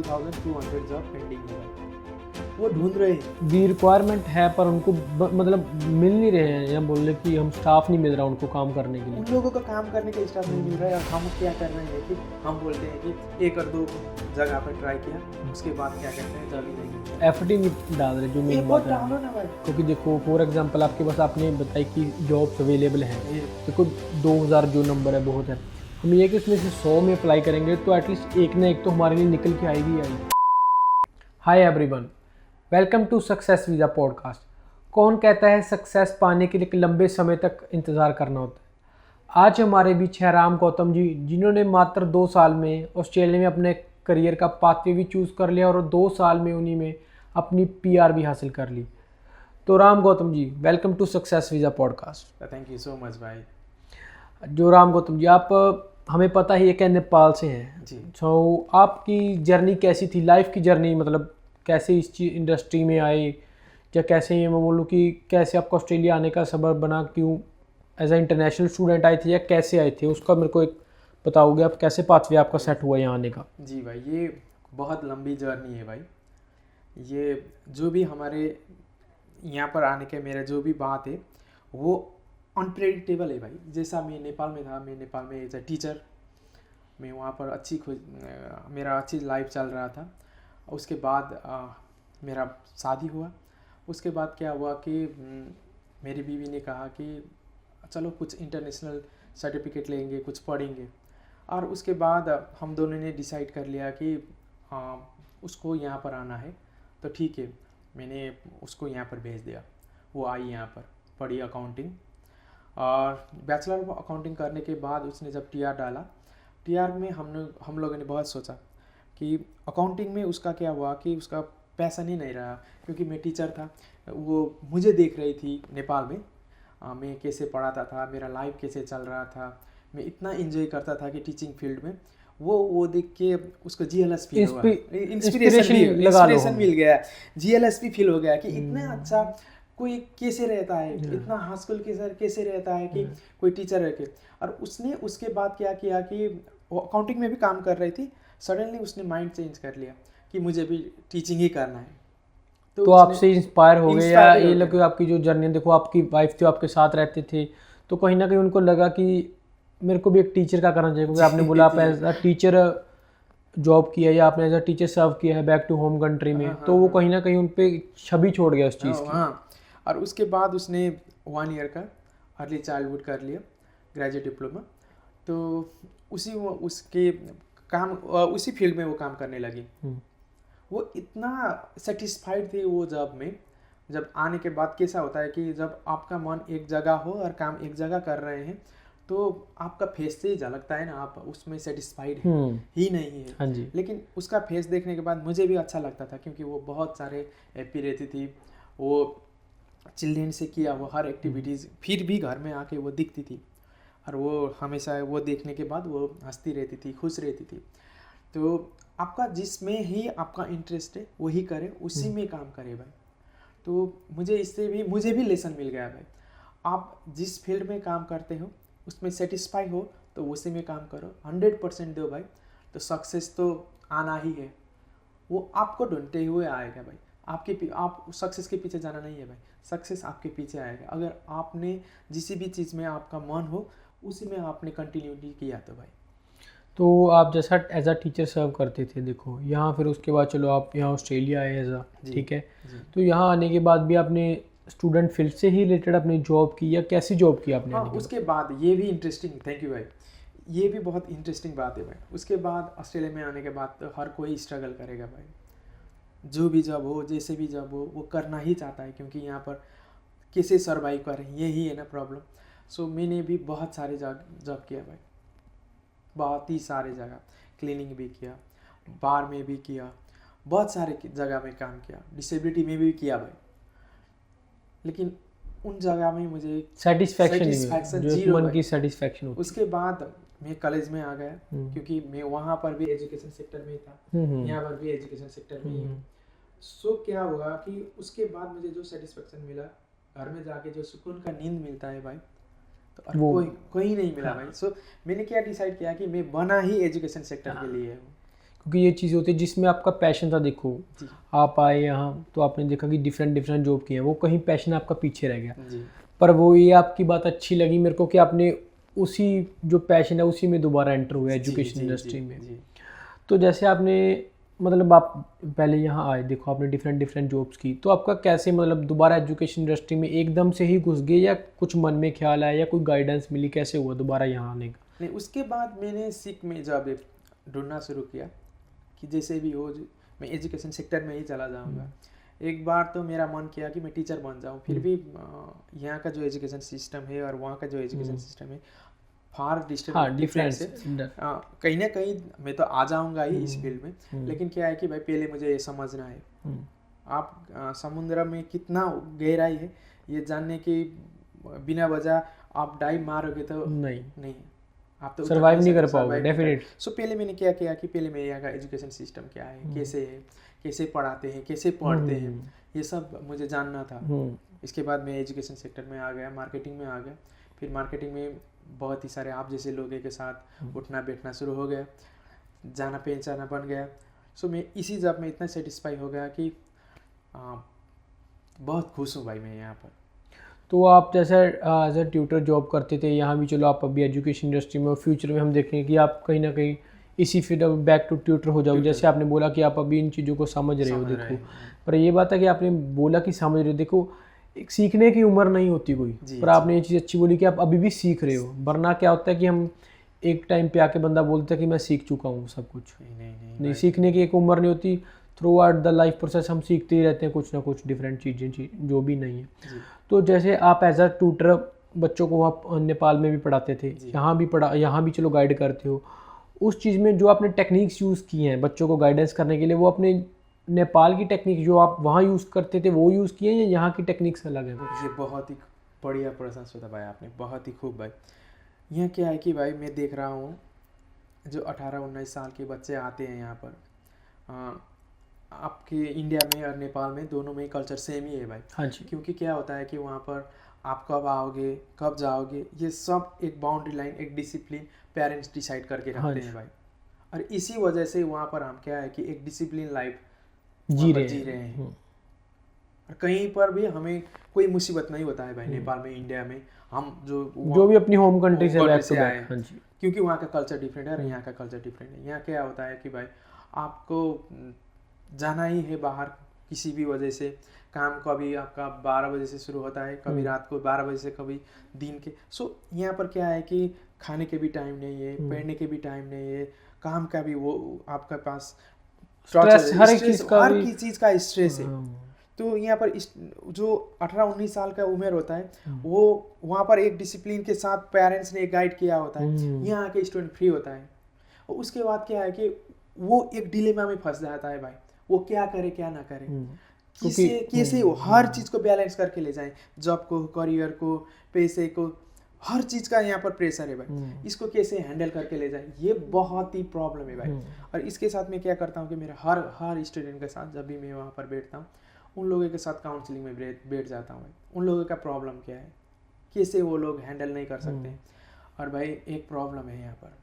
2200 job pending है भाई, वो ढूंढ रहे हैं। दी रिक्वायरमेंट है पर उनको मतलब मिल नहीं रहे हैं, या बोल रहे कि हम स्टाफ नहीं मिल रहा उनको काम करने के लिए। उन लोगों को काम करने का स्टाफ नहीं मिल रहा है, और हम क्या कर रहे हैं कि हम बोलते हैं कि एक और दो जगह पर ट्राई किया, उसके बाद क्या करते हैं जब ही नहीं मिलता। एफर्ट ही नहीं डाल रहे, जो मेन बहुत बात है। डालो ना भाई। क्योंकि देखो फॉर एग्जांपल आपके पास आपने बताई कि जॉब्स अवेलेबल हैं, ये देखो 2000 जो नंबर है बहुत है, हम ये कि इसमें से 100 में अप्लाई करेंगे तो एटलीस्ट एक ना एक तो हमारे लिए निकल के आएगी ही आएगी। Hi everyone, welcome to success visa podcast. कौन कहता है सक्सेस पाने के लिए एक लंबे समय तक इंतज़ार करना होता है। आज हमारे बीच है राम गौतम जी, जिन्होंने मात्र 2 साल में ऑस्ट्रेलिया में अपने करियर का पाथवे भी चूज़ कर लिया और 2 साल में उन्हीं में अपनी PR भी हासिल कर ली। तो Ram Gautam ji, welcome to success visa podcast. Thank you so much भाई। जो राम गौतम जी, आप हमें पता ही है कि नेपाल से हैं जी। तो आपकी जर्नी कैसी थी, लाइफ की जर्नी, मतलब कैसे इस चीज इंडस्ट्री में आए, या कैसे ये मैं बोलूँ कि कैसे आपको ऑस्ट्रेलिया आने का सबब बना, क्यों एज ए इंटरनेशनल स्टूडेंट आए थे या कैसे आए थे, उसका मेरे को एक बताओगे आप, कैसे पाथवे आपका सेट हुआ यहाँ आने का। जी भाई, ये बहुत लंबी जर्नी है भाई। ये जो भी हमारे यहाँ पर आने के मेरा जो भी बात है वो अनप्रेडिक्टेबल है भाई। जैसा मैं नेपाल में था, मैं नेपाल में एज ए टीचर, मैं वहाँ पर मेरा अच्छी लाइफ चल रहा था। उसके बाद मेरा शादी हुआ। उसके बाद क्या हुआ कि मेरी बीवी ने कहा कि चलो कुछ इंटरनेशनल सर्टिफिकेट लेंगे, कुछ पढ़ेंगे। और उसके बाद हम दोनों ने डिसाइड कर लिया कि उसको यहाँ पर आना है, तो ठीक है, मैंने उसको यहाँ पर भेज दिया। वो आई यहाँ पर, पढ़ी अकाउंटिंग, और बैचलर ऑफ अकाउंटिंग करने के बाद उसने जब TR डाला, TR में हम लोगों ने बहुत सोचा कि अकाउंटिंग में उसका क्या हुआ कि उसका पैसा नहीं रहा, क्योंकि मैं टीचर था। वो मुझे देख रही थी नेपाल में, मैं कैसे पढ़ाता था, मेरा लाइफ कैसे चल रहा था, मैं इतना एंजॉय करता था कि टीचिंग फील्ड में। वो देख के उसको GLS फील हुआ, इंस्पिरेशन मिल गया, GLS भी फील हो गया कि इतना अच्छा कोई कैसे रहता है, इतना हॉस्टल कैसे रहता है कि कोई टीचर रह के। और उसने उसके बाद क्या किया कि वो अकाउंटिंग में भी काम कर रही थी, सडनली उसने माइंड चेंज कर लिया कि मुझे भी टीचिंग ही करना है। तो आपसे इंस्पायर हो गए, या ये लगे आपकी जो जर्नी, देखो आपकी वाइफ थी आपके साथ रहते थे, तो कहीं ना कहीं उनको लगा कि मेरे को भी एक टीचर का करना चाहिए, क्योंकि आपने बोला आप एज अ टीचर जॉब किया या आपने एज अ टीचर सर्व किया है बैक टू होम कंट्री में। तो वो कहीं ना कहीं उन पर छवि छोड़ गया उस चीज़ की। हाँ, और उसके बाद उसने 1 ईयर का अर्ली चाइल्डहुड कर लिया, ग्रेजुएट डिप्लोमा। तो उसी फील्ड में वो काम करने लगी। वो इतना सेटिस्फाइड थे वो जॉब में। जब आने के बाद कैसा होता है कि जब आपका मन एक जगह हो और काम एक जगह कर रहे हैं, तो आपका फेस से ही झलकता है ना, आप उसमें सेटिस्फाइड ही नहीं है। हाँ जी। लेकिन उसका फेस देखने के बाद मुझे भी अच्छा लगता था, क्योंकि वो बहुत सारे हैप्पी रहती थी। वो चिल्ड्रेन से किया वो हर एक्टिविटीज़ फिर भी घर में आके वो दिखती थी, और वो हमेशा वो देखने के बाद वो हंसती रहती थी, खुश रहती थी। तो आपका जिसमें ही आपका इंटरेस्ट है वही करे, उसी में काम करे भाई। तो मुझे भी लेसन मिल गया भाई। आप जिस फील्ड में काम करते हो उसमें सेटिस्फाई हो तो उसी में काम करो, 100% दो भाई, तो सक्सेस तो आना ही है। वो आपको ढूंढते हुए आएगा भाई। आप सक्सेस के पीछे जाना नहीं है भाई, सक्सेस आपके पीछे आएगा। अगर आपने जिस भी चीज़ में आपका मन हो उसी में आपने कंटिन्यूटी किया तो भाई। तो आप जैसा एज अ टीचर सर्व करते थे, देखो यहाँ फिर उसके बाद चलो आप यहाँ ऑस्ट्रेलिया आए एज अ, ठीक है। तो यहाँ आने के बाद भी आपने स्टूडेंट फील्ड से ही रिलेटेड अपनी जॉब की, या कैसी जॉब की आपने? हाँ, उसके बाद ये भी इंटरेस्टिंग, थैंक यू भाई, ये भी बहुत इंटरेस्टिंग बात है भाई। उसके बाद ऑस्ट्रेलिया में आने के बाद तो हर कोई स्ट्रगल करेगा भाई। जो भी जॉब हो, जैसे भी जॉब हो, वो करना ही चाहता है, क्योंकि यहाँ पर कैसे सर्वाइव करें यही है ना प्रॉब्लम। सो मैंने भी बहुत सारे जॉब किया भाई, बहुत ही सारे जगह। क्लीनिंग भी किया, बार में भी किया, बहुत सारे जगह में काम किया, डिसेबिलिटी में भी किया भाई। लेकिन उन जगह में मुझे सेटिस्फैक्शन जीरो मन भाई। की सेटिस्फैक्शन होती। उसके बाद मैं कॉलेज में आ गया, क्योंकि मैं वहाँ पर भी एजुकेशन सेक्टर में था, यहाँ पर भी एजुकेशन सेक्टर में ही हूँ। सो क्या हुआ कि उसके बाद मुझे जो सेटिस्फैक्शन मिला, घर में जाके जो सुकून का नींद मिलता है भाई, तो और कोई नहीं मिला भाई। सो मैंने क्या डिसाइड किया कि मैं बना ही एजुकेशन सेक्टर के लिए हूँ। क्योंकि ये चीज़ होती है जिसमें आपका पैशन था। देखो जी आप आए यहाँ तो आपने देखा कि डिफरेंट डिफरेंट जॉब किए हैं, वो कहीं पैशन आपका पीछे रह गया। जी पर वो ये आपकी बात अच्छी लगी मेरे को कि आपने उसी जो पैशन है उसी में दोबारा एंटर हुए जी एजुकेशन जी इंडस्ट्री में। जी तो जैसे आपने मतलब आप पहले यहाँ आए, देखो आपने डिफरेंट डिफरेंट जॉब्स की, तो आपका कैसे मतलब दोबारा एजुकेशन इंडस्ट्री में एकदम से ही घुस गए या कुछ मन में ख्याल आया या कोई गाइडेंस मिली, कैसे हुआ दोबारा यहाँ आने का? नहीं, उसके बाद मैंने सीख में जब ढूंढना शुरू किया कि जैसे भी हो मैं एजुकेशन सेक्टर में ही चला जाऊंगा। एक बार तो मेरा मन किया कि मैं टीचर बन जाऊं, फिर भी यहाँ का जो एजुकेशन सिस्टम है और वहाँ का जो एजुकेशन सिस्टम है फार हाँ डिफरेंस डिफरेंस। है। कहीं ना कहीं मैं तो आ जाऊंगा ही इस फील्ड में, लेकिन क्या है कि भाई पहले मुझे ये समझना है आप समुद्र में कितना गहराई है ये जानने की बिना वजह आप डाइव मारोगे तो नहीं आप तो सर्वाइव नहीं कर पाओगे डेफिनेट। सो पहले मैंने क्या किया कि पहले मैं यहाँ का एजुकेशन सिस्टम क्या है, कैसे पढ़ाते हैं, कैसे पढ़ते हैं, ये सब मुझे जानना था। इसके बाद मैं एजुकेशन सेक्टर में आ गया, मार्केटिंग में आ गया। फिर मार्केटिंग में बहुत ही सारे आप जैसे लोगों के साथ उठना बैठना शुरू हो गया, जाना पहचाना बन गया। सो मैं इसी जॉब में इतना सेटिस्फाई हो गया कि बहुत खुश हूँ भाई मैं यहाँ पर। तो आप जैसे एज ए ट्यूटर जॉब करते थे यहाँ भी, चलो आप अभी एजुकेशन इंडस्ट्री में और फ्यूचर में हम देखेंगे कि आप कहीं ना कहीं इसी फील्ड में बैक टू ट्यूटर हो जाओगे। जैसे आपने बोला कि आप अभी इन चीज़ों को समझ रहे हो, देखो पर ये बात है कि आपने बोला कि समझ रहे हो, देखो एक सीखने की उम्र नहीं होती कोई, पर आपने ये चीज़ अच्छी बोली कि आप अभी भी सीख रहे हो। वरना क्या होता है कि हम एक टाइम पे आके बंदा बोलता है कि मैं सीख चुका हूँ सब कुछ। नहीं, सीखने की एक उम्र नहीं होती, through out the life process हम सीखते ही रहते हैं कुछ ना कुछ डिफरेंट चीज़ें जो भी नहीं है। तो जैसे आप एज अ ट्यूटर बच्चों को आप नेपाल में भी पढ़ाते थे, यहाँ भी चलो गाइड करते हो, उस चीज़ में जो आपने टेक्निक्स यूज़ की हैं बच्चों को गाइडेंस करने के लिए, वो अपने नेपाल की टेक्निक जो आप वहाँ यूज़ करते थे वो यूज़ किए या यहाँ की टेक्निक्स अलग है? ये बहुत ही बढ़िया प्रश्न सोचा भाई आपने, बहुत ही खूब भाई। यहाँ क्या है कि भाई मैं देख रहा हूँ जो 18-19 साल के बच्चे आते हैं यहाँ पर, आपके इंडिया में और नेपाल में दोनों में कल्चर सेम ही है भाई। हाँ जी। क्योंकि क्या होता है कि वहाँ पर आप कब आओगे कब जाओगे ये सब एक बाउंड्री लाइन, एक डिसिप्लिन पेरेंट्स डिसाइड करके रखते हैं भाई। और इसी वजह से वहाँ पर हम क्या है कि एक डिसिप्लिन लाइफ जी रहे हैं। और कहीं पर भी हमें कोई मुसीबत नहीं होता है भाई नेपाल में, इंडिया में, हम जो भी अपनी होम कंट्री से बैक टू आए बैक। हाँ जी। क्योंकि वहाँ का कल्चर डिफरेंट है और यहाँ का कल्चर डिफरेंट है। यहाँ क्या होता है कि भाई आपको जाना ही है बाहर किसी भी वजह से, काम कभी आपका 12 बजे से शुरू होता है, कभी रात को 12 बजे से, कभी दिन के। सो यहाँ पर क्या है कि खाने के भी टाइम नहीं है, पढ़ने के भी टाइम नहीं है, काम का भी वो आपके पास हर चीज़ का स्ट्रेस है। तो यहाँ पर जो 18-19 साल का उम्र होता है वो वहाँ पर एक डिसिप्लिन के साथ पेरेंट्स ने गाइड किया होता है, यहाँ आके स्टूडेंट फ्री होता है। और उसके बाद क्या है कि वो एक डिलेमा में फंस जाता है भाई, वो क्या करे क्या ना करे, कैसे वो हर चीज़ को बैलेंस करके ले जाए, जॉब को, करियर को, पैसे को, हर चीज़ का यहाँ पर प्रेशर है भाई, इसको कैसे हैंडल करके ले जाए, ये बहुत ही प्रॉब्लम है भाई। और इसके साथ मैं क्या करता हूँ कि मेरा हर स्टूडेंट के साथ जब भी मैं वहाँ पर बैठता हूँ उन लोगों के साथ काउंसलिंग में बैठ जाता हूँ भाई, उन लोगों का प्रॉब्लम क्या है, कैसे वो लोग हैंडल नहीं कर सकते। और भाई एक प्रॉब्लम है यहाँ पर,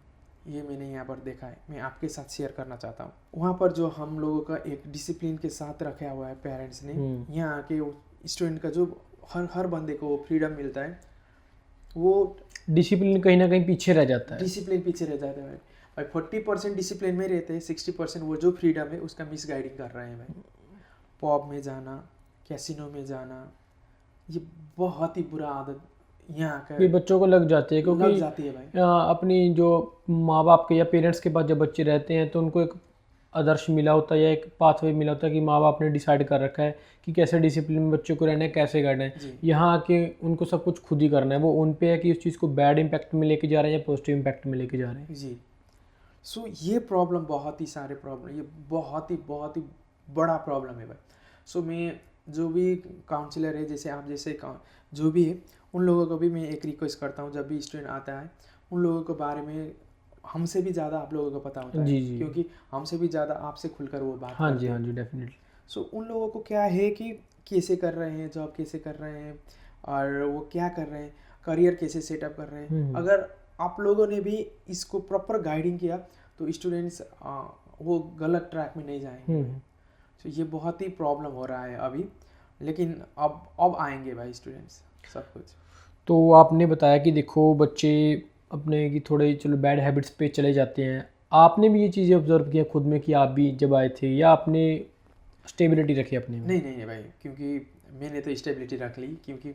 ये मैंने यहाँ पर देखा है, मैं आपके साथ शेयर करना चाहता हूँ। वहाँ पर जो हम लोगों का एक डिसिप्लिन के साथ रखा हुआ है पेरेंट्स ने, यहाँ आके स्टूडेंट का जो हर बंदे को फ्रीडम मिलता है, वो डिसिप्लिन कहीं ना कहीं पीछे रह जाता है। डिसिप्लिन पीछे रह जाता है भाई। 40% डिसिप्लिन में रहते हैं, 60% वो जो फ्रीडम है उसका मिस गाइडिंग कर रहे हैं भाई। पब में जाना, कैसीनो में जाना, ये बहुत ही बुरा आदत यहाँ का ये बच्चों को लग जाती है, क्योंकि लग जाती है भाई। अपनी जो माँ बाप के या पेरेंट्स के पास जब बच्चे रहते हैं तो उनको एक आदर्श मिला होता है या एक पाथवे मिला होता है कि माँ बाप ने डिसाइड कर रखा है कि कैसे डिसिप्लिन में बच्चों को रहना है, कैसे करना है। यहाँ आके उनको सब कुछ खुद ही करना है, वो उन पे है कि उस चीज़ को बैड इम्पैक्ट में लेके जा रहे हैं या पॉजिटिव इम्पैक्ट में लेके जा रहे हैं। जी। सो ये प्रॉब्लम, बहुत ही सारे प्रॉब्लम, ये बहुत ही बड़ा प्रॉब्लम है भाई। सो मैं जो भी काउंसलर है, जैसे आप जैसे जो भी है, उन लोगों को भी मैं एक रिक्वेस्ट करता हूँ, जब भी स्टूडेंट आता है उन लोगों के बारे में हमसे भी ज़्यादा आप लोगों को पता होता है, क्योंकि हमसे भी ज़्यादा आपसे खुलकर वो बात करते हैं। हाँ जी डेफिनेटली। सो उन लोगों को क्या है कि कैसे कर रहे हैं, जॉब कैसे कर रहे हैं, और वो क्या कर रहे हैं, करियर कैसे सेटअप कर रहे हैं। अगर आप लोगों ने भी इसको प्रॉपर गाइडिंग किया तो स्टूडेंट्स वो गलत ट्रैक में नहीं जाएंगे। तो ये बहुत ही प्रॉब्लम हो रहा है अभी, लेकिन अब आएंगे भाई स्टूडेंट्स सब कुछ। तो आपने बताया कि देखो बच्चे अपने की थोड़े चलो बैड हैबिट्स पे चले जाते हैं, आपने भी ये चीज़ें ऑब्जर्व किया खुद में कि आप भी जब आए थे, या आपने स्टेबिलिटी रखी अपने में? नहीं भाई, क्योंकि मैंने तो स्टेबिलिटी रख ली, क्योंकि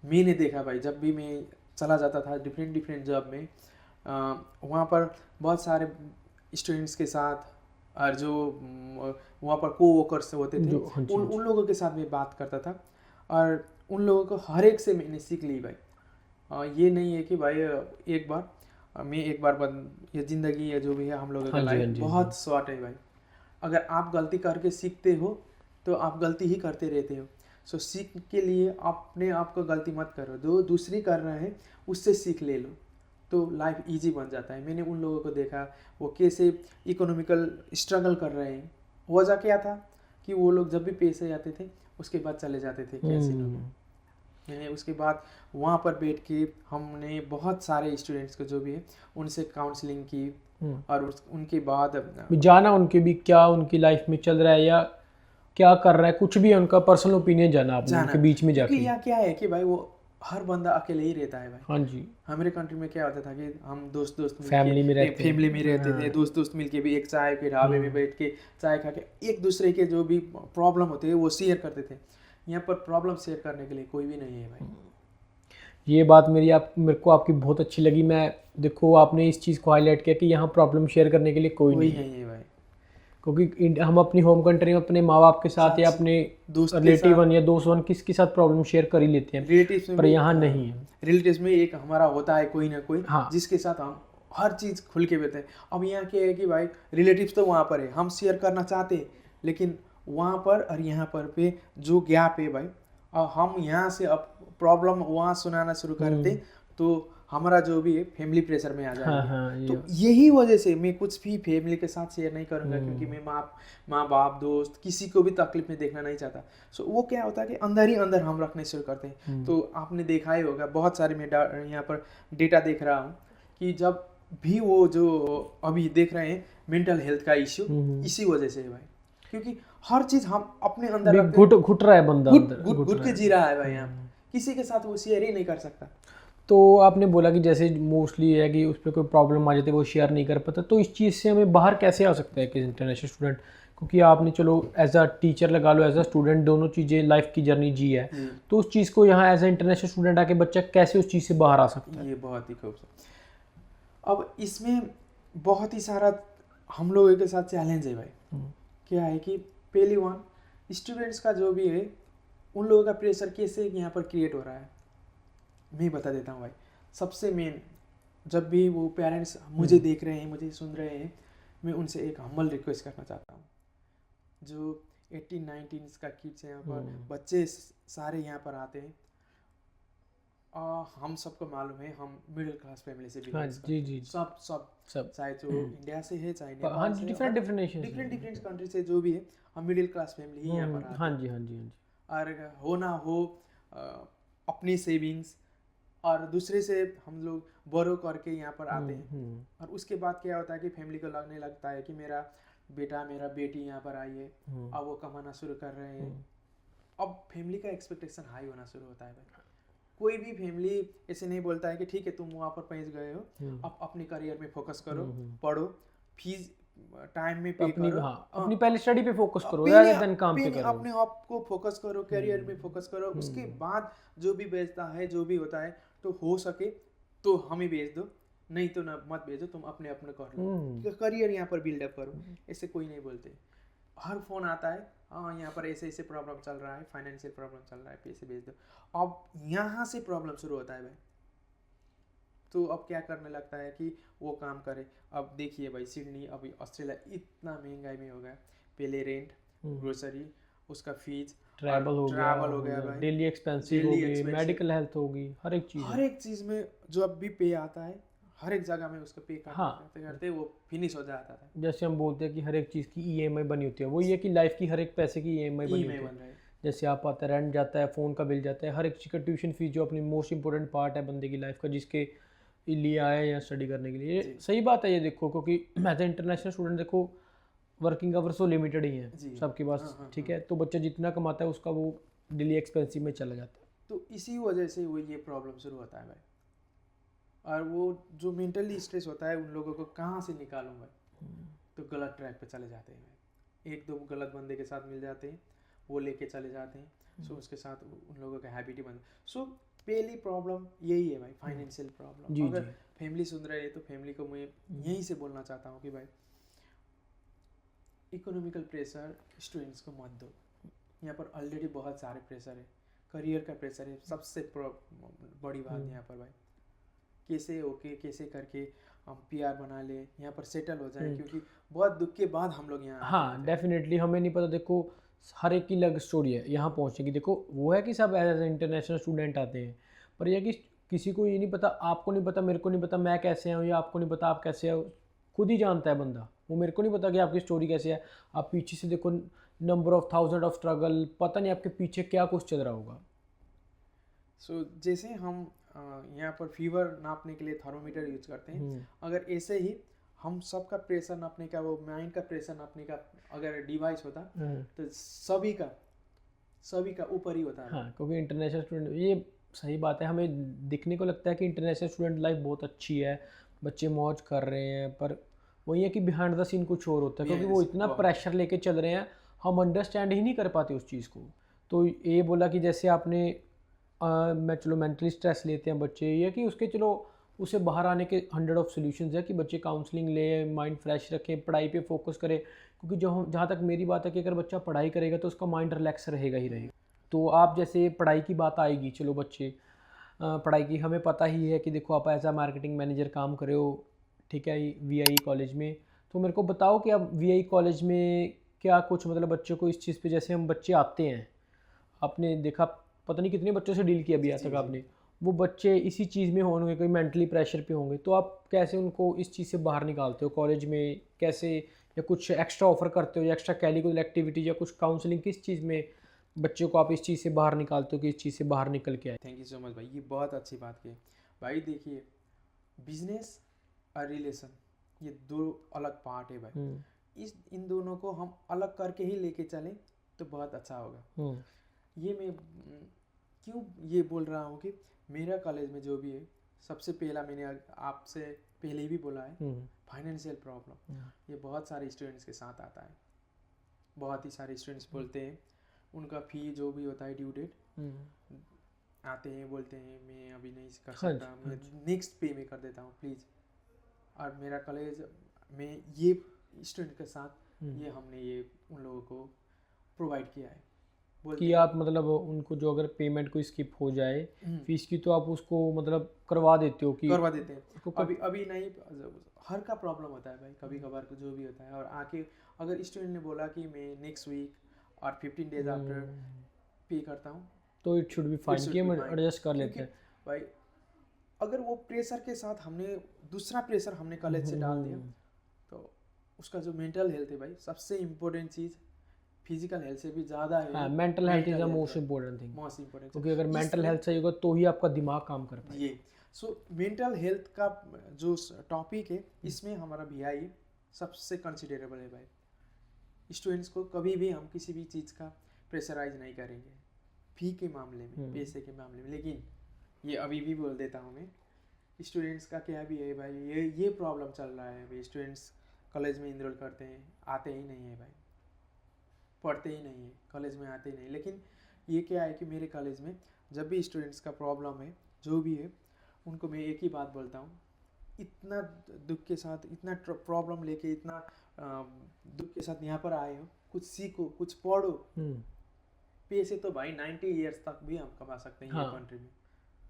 मैंने देखा भाई जब भी मैं चला जाता था डिफरेंट डिफरेंट जॉब में, वहाँ पर बहुत सारे स्टूडेंट्स के साथ और जो वहाँ पर कोवर्कर्स होते थे हाँ जी, उन लोगों के साथ मैं बात करता था, और उन लोगों को हर एक से मैंने सीख ली भाई। ये नहीं है कि भाई एक बार ये ज़िंदगी है जो भी है हम लोगों का हाँ जी, हाँ लाइफ जी, हाँ बहुत शॉर्ट है भाई। अगर आप गलती करके सीखते हो तो आप गलती ही करते रहते हो। सो सीख के लिए अपने आप को गलती मत करो, जो दूसरी कर रहे हैं उससे सीख ले लो, तो लाइफ इजी बन जाता है। मैंने उन लोगों को देखा वो कैसे इकोनॉमिकल स्ट्रगल कर रहे हैं। वजह क्या था कि वो लोग जब भी पैसे आते थे उसके बाद चले जाते थे कैसीनो में। मैंने उसके बाद वहाँ पर बैठ के हमने बहुत सारे स्टूडेंट्स को जो भी है उनसे काउंसलिंग की, और उनके बाद जाना उनके भी क्या उनकी लाइफ में चल रहा है या क्या कर रहा है, कुछ भी है उनका पर्सनल ओपिनियन जाना आपने उनके बीच में जाके। क्योंकि यहाँ क्या है कि भाई वो हर बंदा अकेले ही रहता है भाई। हाँ जी, हमारे कंट्री में क्या होता था कि हम दोस्त फैमिली में रहते थे, दोस्त मिलके भी एक चाय के ढाबे में बैठ के चाय खा के एक दूसरे के जो भी प्रॉब्लम होते हैं वो शेयर करते थे। यहाँ पर प्रॉब्लम शेयर करने के लिए कोई भी नहीं है भाई। ये बात मेरे को आपकी बहुत अच्छी लगी। मैं देखो आपने इस चीज़ को हाईलाइट किया कि यहाँ प्रॉब्लम शेयर करने के लिए कोई नहीं है भाई, क्योंकि हम अपनी होम कंट्री में अपने माँ बाप के साथ या अपने रिलेटिव या दोस्त किसके साथ प्रॉब्लम शेयर कर ही लेते हैं, रिलेटिव्स में, पर यहाँ नहीं है। रिलेटिव्स में एक हमारा होता है कोई ना कोई, हाँ, जिसके साथ हम हर चीज़ खुल के बताएं। अब यहाँ क्या है कि भाई रिलेटिव्स तो वहाँ पर है, हम शेयर करना चाहते हैं, लेकिन वहाँ पर और यहाँ पर पे जो गैप है भाई, और हम यहाँ से अब प्रॉब्लम वहाँ सुनाना शुरू करते तो हमारा जो भी है फैमिली प्रेशर में आ जाएगा। तो यही वजह से मैं कुछ भी फैमिली के साथ शेयर नहीं करूँगा, क्योंकि मैं माँ बाप दोस्त किसी को भी तकलीफ में देखना नहीं चाहता। सो वो क्या होता है कि अंदर ही अंदर हम रखने शुरू करते हैं। तो आपने देखा ही होगा, बहुत सारे मैं यहाँ पर डेटा देख रहा हूँ कि जब भी वो जो अभी देख रहे हैं मेंटल हेल्थ का इश्यू, इसी वजह से है भाई, क्योंकि हर चीज़ हम अपने अंदर घुट रहा है बंदा, घुट के जी रहा है भाई। यहाँ किसी के साथ वो शेयर ही नहीं कर सकता। तो आपने बोला कि जैसे मोस्टली है कि उस पर कोई प्रॉब्लम आ जाती है वो शेयर नहीं कर पाता, तो इस चीज़ से हमें बाहर कैसे आ सकता है कि इंटरनेशनल स्टूडेंट, क्योंकि आपने चलो एज अ टीचर लगा लो, एज अ स्टूडेंट, दोनों चीज़ें लाइफ की जर्नी जी है, तो उस चीज़ को यहाँ एज अ इंटरनेशनल स्टूडेंट आके बच्चा कैसे उस चीज़ से बाहर आ सकता है? ये बहुत ही खूबसूरत। अब इसमें बहुत ही सारा हम लोगों के साथ चैलेंज है भाई। क्या है कि पहली वन, स्टूडेंट्स का जो भी है उन लोगों का प्रेशर कैसे यहाँ पर क्रिएट हो रहा है मैं बता देता हूँ भाई। सबसे मेन, जब भी वो पेरेंट्स मुझे देख रहे हैं, मुझे सुन रहे हैं, मैं उनसे एक हम्बल रिक्वेस्ट करना चाहता हूँ। जो 18-19 का किड्स हैं यहाँ पर, बच्चे सारे यहाँ पर आते हैं, हम सबको मालूम है हम मिडिल क्लास फैमिली से बिलोंग करते हैं। जी सब चाहे जो इंडिया से है चाहे नेपाल से, डिफरेंट कंट्री से जो भी है, हम मिडिल क्लास फैमिली ही यहाँ पर आते हैं। हाँ जी। और हो ना हो अपनी सेविंग्स और दूसरे से हम लोग बोरो करके यहाँ पर आते हैं। और उसके बाद क्या होता है कि फैमिली को लगने लगता है कि मेरा बेटा मेरा बेटी यहाँ पर आई है, अब वो कमाना शुरू कर रहे हैं। अब फैमिली का एक्सपेक्टेशन हाई होना शुरू होता है भाई। कोई भी फैमिली ऐसे नहीं बोलता है कि ठीक है तुम वहाँ पर पहुँच गए हो, अब अपने करियर में फोकस करो, पढ़ो, फीस टाइम में पे करो, अपनी पहले स्टडी पे फोकस करो, काम पे करो, अपने आप को फोकस करो, करियर में फोकस करो। उसके बाद जो भी बेचता है, जो भी होता है, तो हो सके तो हमें भेज दो, नहीं तो ना मत भेजो, तुम अपने कर लो, करियर यहाँ पर बिल्डअप करो। ऐसे कोई नहीं बोलते। हर फोन आता है, हाँ यहाँ पर ऐसे ऐसे प्रॉब्लम चल रहा है, फाइनेंशियल प्रॉब्लम चल रहा है, पैसे भेज दो। अब यहाँ से प्रॉब्लम शुरू होता है भाई। तो अब क्या करने लगता है कि वो काम करे। अब देखिए भाई, सिडनी अभी ऑस्ट्रेलिया इतना महंगाई में हो गया। पहले रेंट, ग्रोसरी, उसका फीस, ट्रैवल हो गया भाई, डेली एक्सपेंसिव हो गई, मेडिकल हेल्थ होगी, हर एक चीज़ में जो अब भी पे आता है, हर एक जगह में उसका पे करते वो फिनिश हो जाता है। जैसे हम बोलते हैं कि हर एक चीज़ की ईएमआई बनी होती है, वो ये कि लाइफ की हर एक पैसे की ईएमआई बनी होती है। जैसे आप आता है, रेंट जाता है, फ़ोन का बिल जाता है, हर एक चीज़ का ट्यूशन फीस जो अपनी मोस्ट इंपॉर्टेंट पार्ट है बंदे की लाइफ का, जिसके लिए आए या स्टडी करने के लिए। सही बात है ये, देखो क्योंकि एज ए इंटरनेशनल स्टूडेंट देखो वर्किंग आवर्स तो लिमिटेड ही हैं जी। सबके पास, हाँ, हाँ, ठीक है, तो बच्चा जितना कमाता है उसका वो डेली एक्सपेंसिव में चला जाता है। तो इसी वजह से वो ये प्रॉब्लम शुरू होता है भाई। और वो जो मेंटली स्ट्रेस होता है उन लोगों को कहाँ से निकालूं भाई, तो गलत ट्रैक पे चले जाते हैं भाई। एक दो गलत बंदे के साथ मिल जाते हैं, वो लेके चले जाते हैं, सो उसके साथ उन लोगों का हैबिट ही बन। सो पहली प्रॉब्लम यही है भाई, फाइनेंशियल जी, प्रॉब्लम। अगर जी। फैमिली सुन रहे है तो फैमिली को मैं यहीं से बोलना चाहता हूँ कि भाई इकोनॉमिकल प्रेशर स्टूडेंट्स को मत दो। यहाँ पर ऑलरेडी बहुत सारे प्रेशर है, करियर का प्रेशर है, सबसे बड़ी बात यहाँ पर भाई। कैसे होके कैसे करके हम पीआर बना ले, यहाँ पर सेटल हो जाए, क्योंकि बहुत दुख के बाद हम लोग यहाँ आते हाँ हैं। डेफिनेटली, हमें नहीं पता, देखो हर एक की अलग स्टोरी है यहाँ पहुँचने की। देखो वो है कि सब एज इंटरनेशनल स्टूडेंट आते हैं, पर यह कि किसी को ये नहीं पता, आपको नहीं पता, मेरे को नहीं पता मैं कैसे आऊँ, या आपको नहीं पता आप कैसे आओ, खुद ही जानता है बंदा। वो मेरे को नहीं पता कि आपकी स्टोरी कैसे है। आप पीछे से देखो, number of thousand of struggle, पता नहीं आपके पीछे क्या कुछ चल रहा होगा। सो जैसे हम यहाँ पर फीवर नापने के लिए थर्मोमीटर यूज करते हैं, अगर ऐसे ही हम सबका प्रेशर नापने का, वो माइंड का प्रेशर नापने का अगर डिवाइस होता तो सभी का ऊपर ही होता है। हाँ, क्योंकि इंटरनेशनल स्टूडेंट, ये सही बात है, हमें दिखने को लगता है कि इंटरनेशनल स्टूडेंट लाइफ बहुत अच्छी है, बच्चे मौज कर रहे हैं, पर वही है कि बिहाइंड द सीन कुछ और होता है, क्योंकि वो इतना प्रेशर लेके चल रहे हैं, हम अंडरस्टैंड ही नहीं कर पाते उस चीज़ को। तो ये बोला कि जैसे आपने मैं चलो मेंटली स्ट्रेस लेते हैं बच्चे, ये कि उसके चलो उसे बाहर आने के 100 ऑफ सॉल्यूशंस है कि बच्चे काउंसलिंग ले, माइंड फ्रेश रखें, पढ़ाई पे फोकस करें। क्योंकि जहाँ तक मेरी बात है कि अगर बच्चा पढ़ाई करेगा तो उसका माइंड रिलैक्स रहेगा ही रहेगा। तो आप जैसे पढ़ाई की बात आएगी, चलो बच्चे पढ़ाई की, हमें पता ही है कि देखो आप एज आ मार्केटिंग मैनेजर काम करे हो, ठीक है, VIE कॉलेज में। तो मेरे को बताओ कि आप VIE कॉलेज में क्या कुछ मतलब बच्चों को इस चीज़ पे, जैसे हम बच्चे आते हैं, आपने देखा पता नहीं कितने बच्चों से डील किया अभी तक आपने, वो बच्चे इसी चीज़ में होंगे, कोई मेंटली प्रेशर पे होंगे, तो आप कैसे उनको इस चीज़ से बाहर निकालते हो कॉलेज में कैसे, या कुछ एक्स्ट्रा ऑफर करते हो, या एक्स्ट्रा कैरिकुलर एक्टिविटी, या कुछ काउंसलिंग, किस चीज़ में बच्चों को आप इस चीज़ से बाहर निकालते हो कि इस चीज़ से बाहर निकल के आए? थैंक यू सो मच भाई, ये बहुत अच्छी बात की भाई। देखिए बिजनेस और रिलेशन ये दो अलग पार्ट है भाई। इन दोनों को हम अलग करके ही लेके चलें तो बहुत अच्छा होगा। ये मैं क्यों ये बोल रहा हूँ कि मेरा कॉलेज में जो भी है, सबसे पहला मैंने आपसे पहले भी बोला है, फाइनेंशियल प्रॉब्लम ये बहुत सारे स्टूडेंट्स के साथ आता है। बहुत ही सारे स्टूडेंट्स बोलते हैं उनका फ़ी जो भी होता है ड्यू डेट, आते हैं बोलते हैं मैं अभी नहीं कर सकता, मैं नेक्स्ट पे में कर देता हूँ प्लीज़। और मेरा कॉलेज में ये स्टूडेंट के साथ ये हमने ये उन लोगों को प्रोवाइड किया है कि आप मतलब उनको जो अगर पेमेंट को स्किप हो जाए फीस की, तो आप उसको मतलब करवा देते हो कि करवा देते हैं। अभी नहीं, हर का प्रॉब्लम होता है भाई, कभी कभार को जो भी होता है। और आके अगर स्टूडेंट ने बोला कि मैं नेक्स्ट वीक और 15 डेज आफ्टर पे करता हूँ, तो इट शुड बी फाइन कि हम एडजस्ट कर लेते हैं भाई। अगर वो प्रेशर के साथ हमने दूसरा प्रेशर हमने कॉलेज से डाल दिया, तो उसका जो मेंटल हेल्थ है भाई, सबसे इम्पोर्टेंट चीज़ फिजिकल हेल्थ से भी ज़्यादा है। हाँ, mental health is the most important thing, most important, क्योंकि अगर मेंटल हेल्थ सही होगा तो ही आपका दिमाग काम कर पाएगा। ये सो मेंटल हेल्थ का जो टॉपिक है, इसमें हमारा VIE सबसे कंसिडरेबल है भाई। स्टूडेंट्स को कभी भी हम किसी भी चीज़ का प्रेशराइज नहीं करेंगे फी के मामले में, पैसे के मामले में। लेकिन ये अभी भी बोल देता हूँ मैं, स्टूडेंट्स का क्या भी है भाई, ये प्रॉब्लम चल रहा है भाई। स्टूडेंट्स कॉलेज में इनरोल करते हैं, आते ही नहीं है भाई, पढ़ते ही नहीं है, कॉलेज में आते ही नहीं। लेकिन ये क्या है कि मेरे कॉलेज में जब भी स्टूडेंट्स का प्रॉब्लम है जो भी है, उनको मैं एक ही बात बोलता हूँ, इतना दुख के साथ, इतना प्रॉब्लम लेके, इतना दुख के साथ यहाँ पर आए हो, कुछ सीखो, कुछ पढ़ो। पैसे तो भाई 90 ईयर्स तक भी हम कमा सकते हैं ये कंट्री में।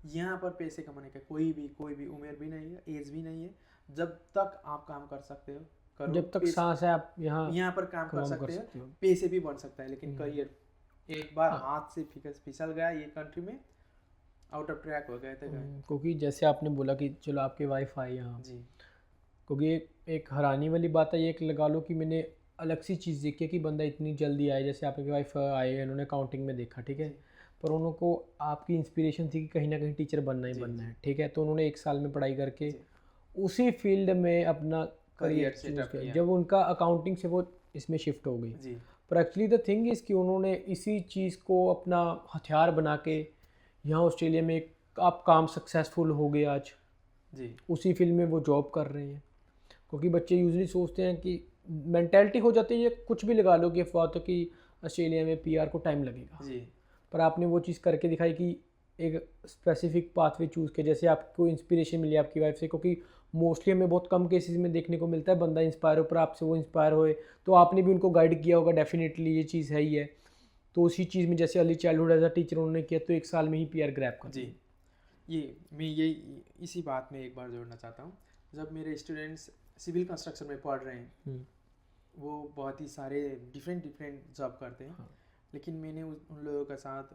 यहाँ पर पैसे कमाने का कोई भी उम्र भी नहीं है, एज भी नहीं है। जब तक आप काम कर सकते हो करो, जब तक सांस है आप यहाँ पर काम कर सकते हो, पैसे भी बन सकता है। लेकिन करियर एक बार हाथ से फिसल गया ये कंट्री में, आउट ऑफ ट्रैक हो गए थे। क्योंकि जैसे आपने बोला कि चलो आपके वाइफ आए यहाँ जी, क्योंकि एक हैरानी वाली बात है, ये एक लगा लो कि मैंने अलग सी चीज़ देखी है कि बंदा इतनी जल्दी आए। जैसे आपके वाइफ आए, उन्होंने काउंटिंग में देखा, ठीक है, पर उनको आपकी इंस्पिरेशन थी कि कहीं ना कहीं टीचर बनना ही बनना है, ठीक है, तो उन्होंने 1 साल में पढ़ाई करके उसी फील्ड में अपना करियर चूज किया। जब उनका अकाउंटिंग से वो इसमें शिफ्ट हो गई। जी पर एक्चुअली द थिंग इज़ कि उन्होंने इसी चीज़ को अपना हथियार बना के यहाँ ऑस्ट्रेलिया में एक आप काम सक्सेसफुल हो गए आज, जी उसी फील्ड में वो जॉब कर रहे हैं। क्योंकि बच्चे यूजली सोचते हैं कि मेंटेलिटी हो जाती है, ये कुछ भी लगा लो कि अफवाह तो कि ऑस्ट्रेलिया में पीआर को टाइम लगेगा, जी पर आपने वो चीज़ करके दिखाई कि एक स्पेसिफिक पाथवे चूज़ किया। जैसे आपको इंस्पिरेशन मिली आपकी वाइफ से, क्योंकि मोस्टली हमें बहुत कम केसेस में देखने को मिलता है बंदा इंस्पायर हो पर आपसे वो इंस्पायर होए, तो आपने भी उनको गाइड किया होगा, डेफिनेटली ये चीज़ है ही है। तो उसी चीज़ में जैसे early childhood as a teacher उन्होंने किया, तो 1 साल में ही पीआर ग्रैब कर जी लिया। ये इसी बात में एक बार जोड़ना चाहता हूँ। जब मेरे स्टूडेंट्स सिविल कंस्ट्रक्शन में पढ़ रहे हैं, हम्म, वो बहुत ही सारे डिफरेंट डिफरेंट जॉब करते हैं। हाँ। लेकिन मैंने उन लोगों के साथ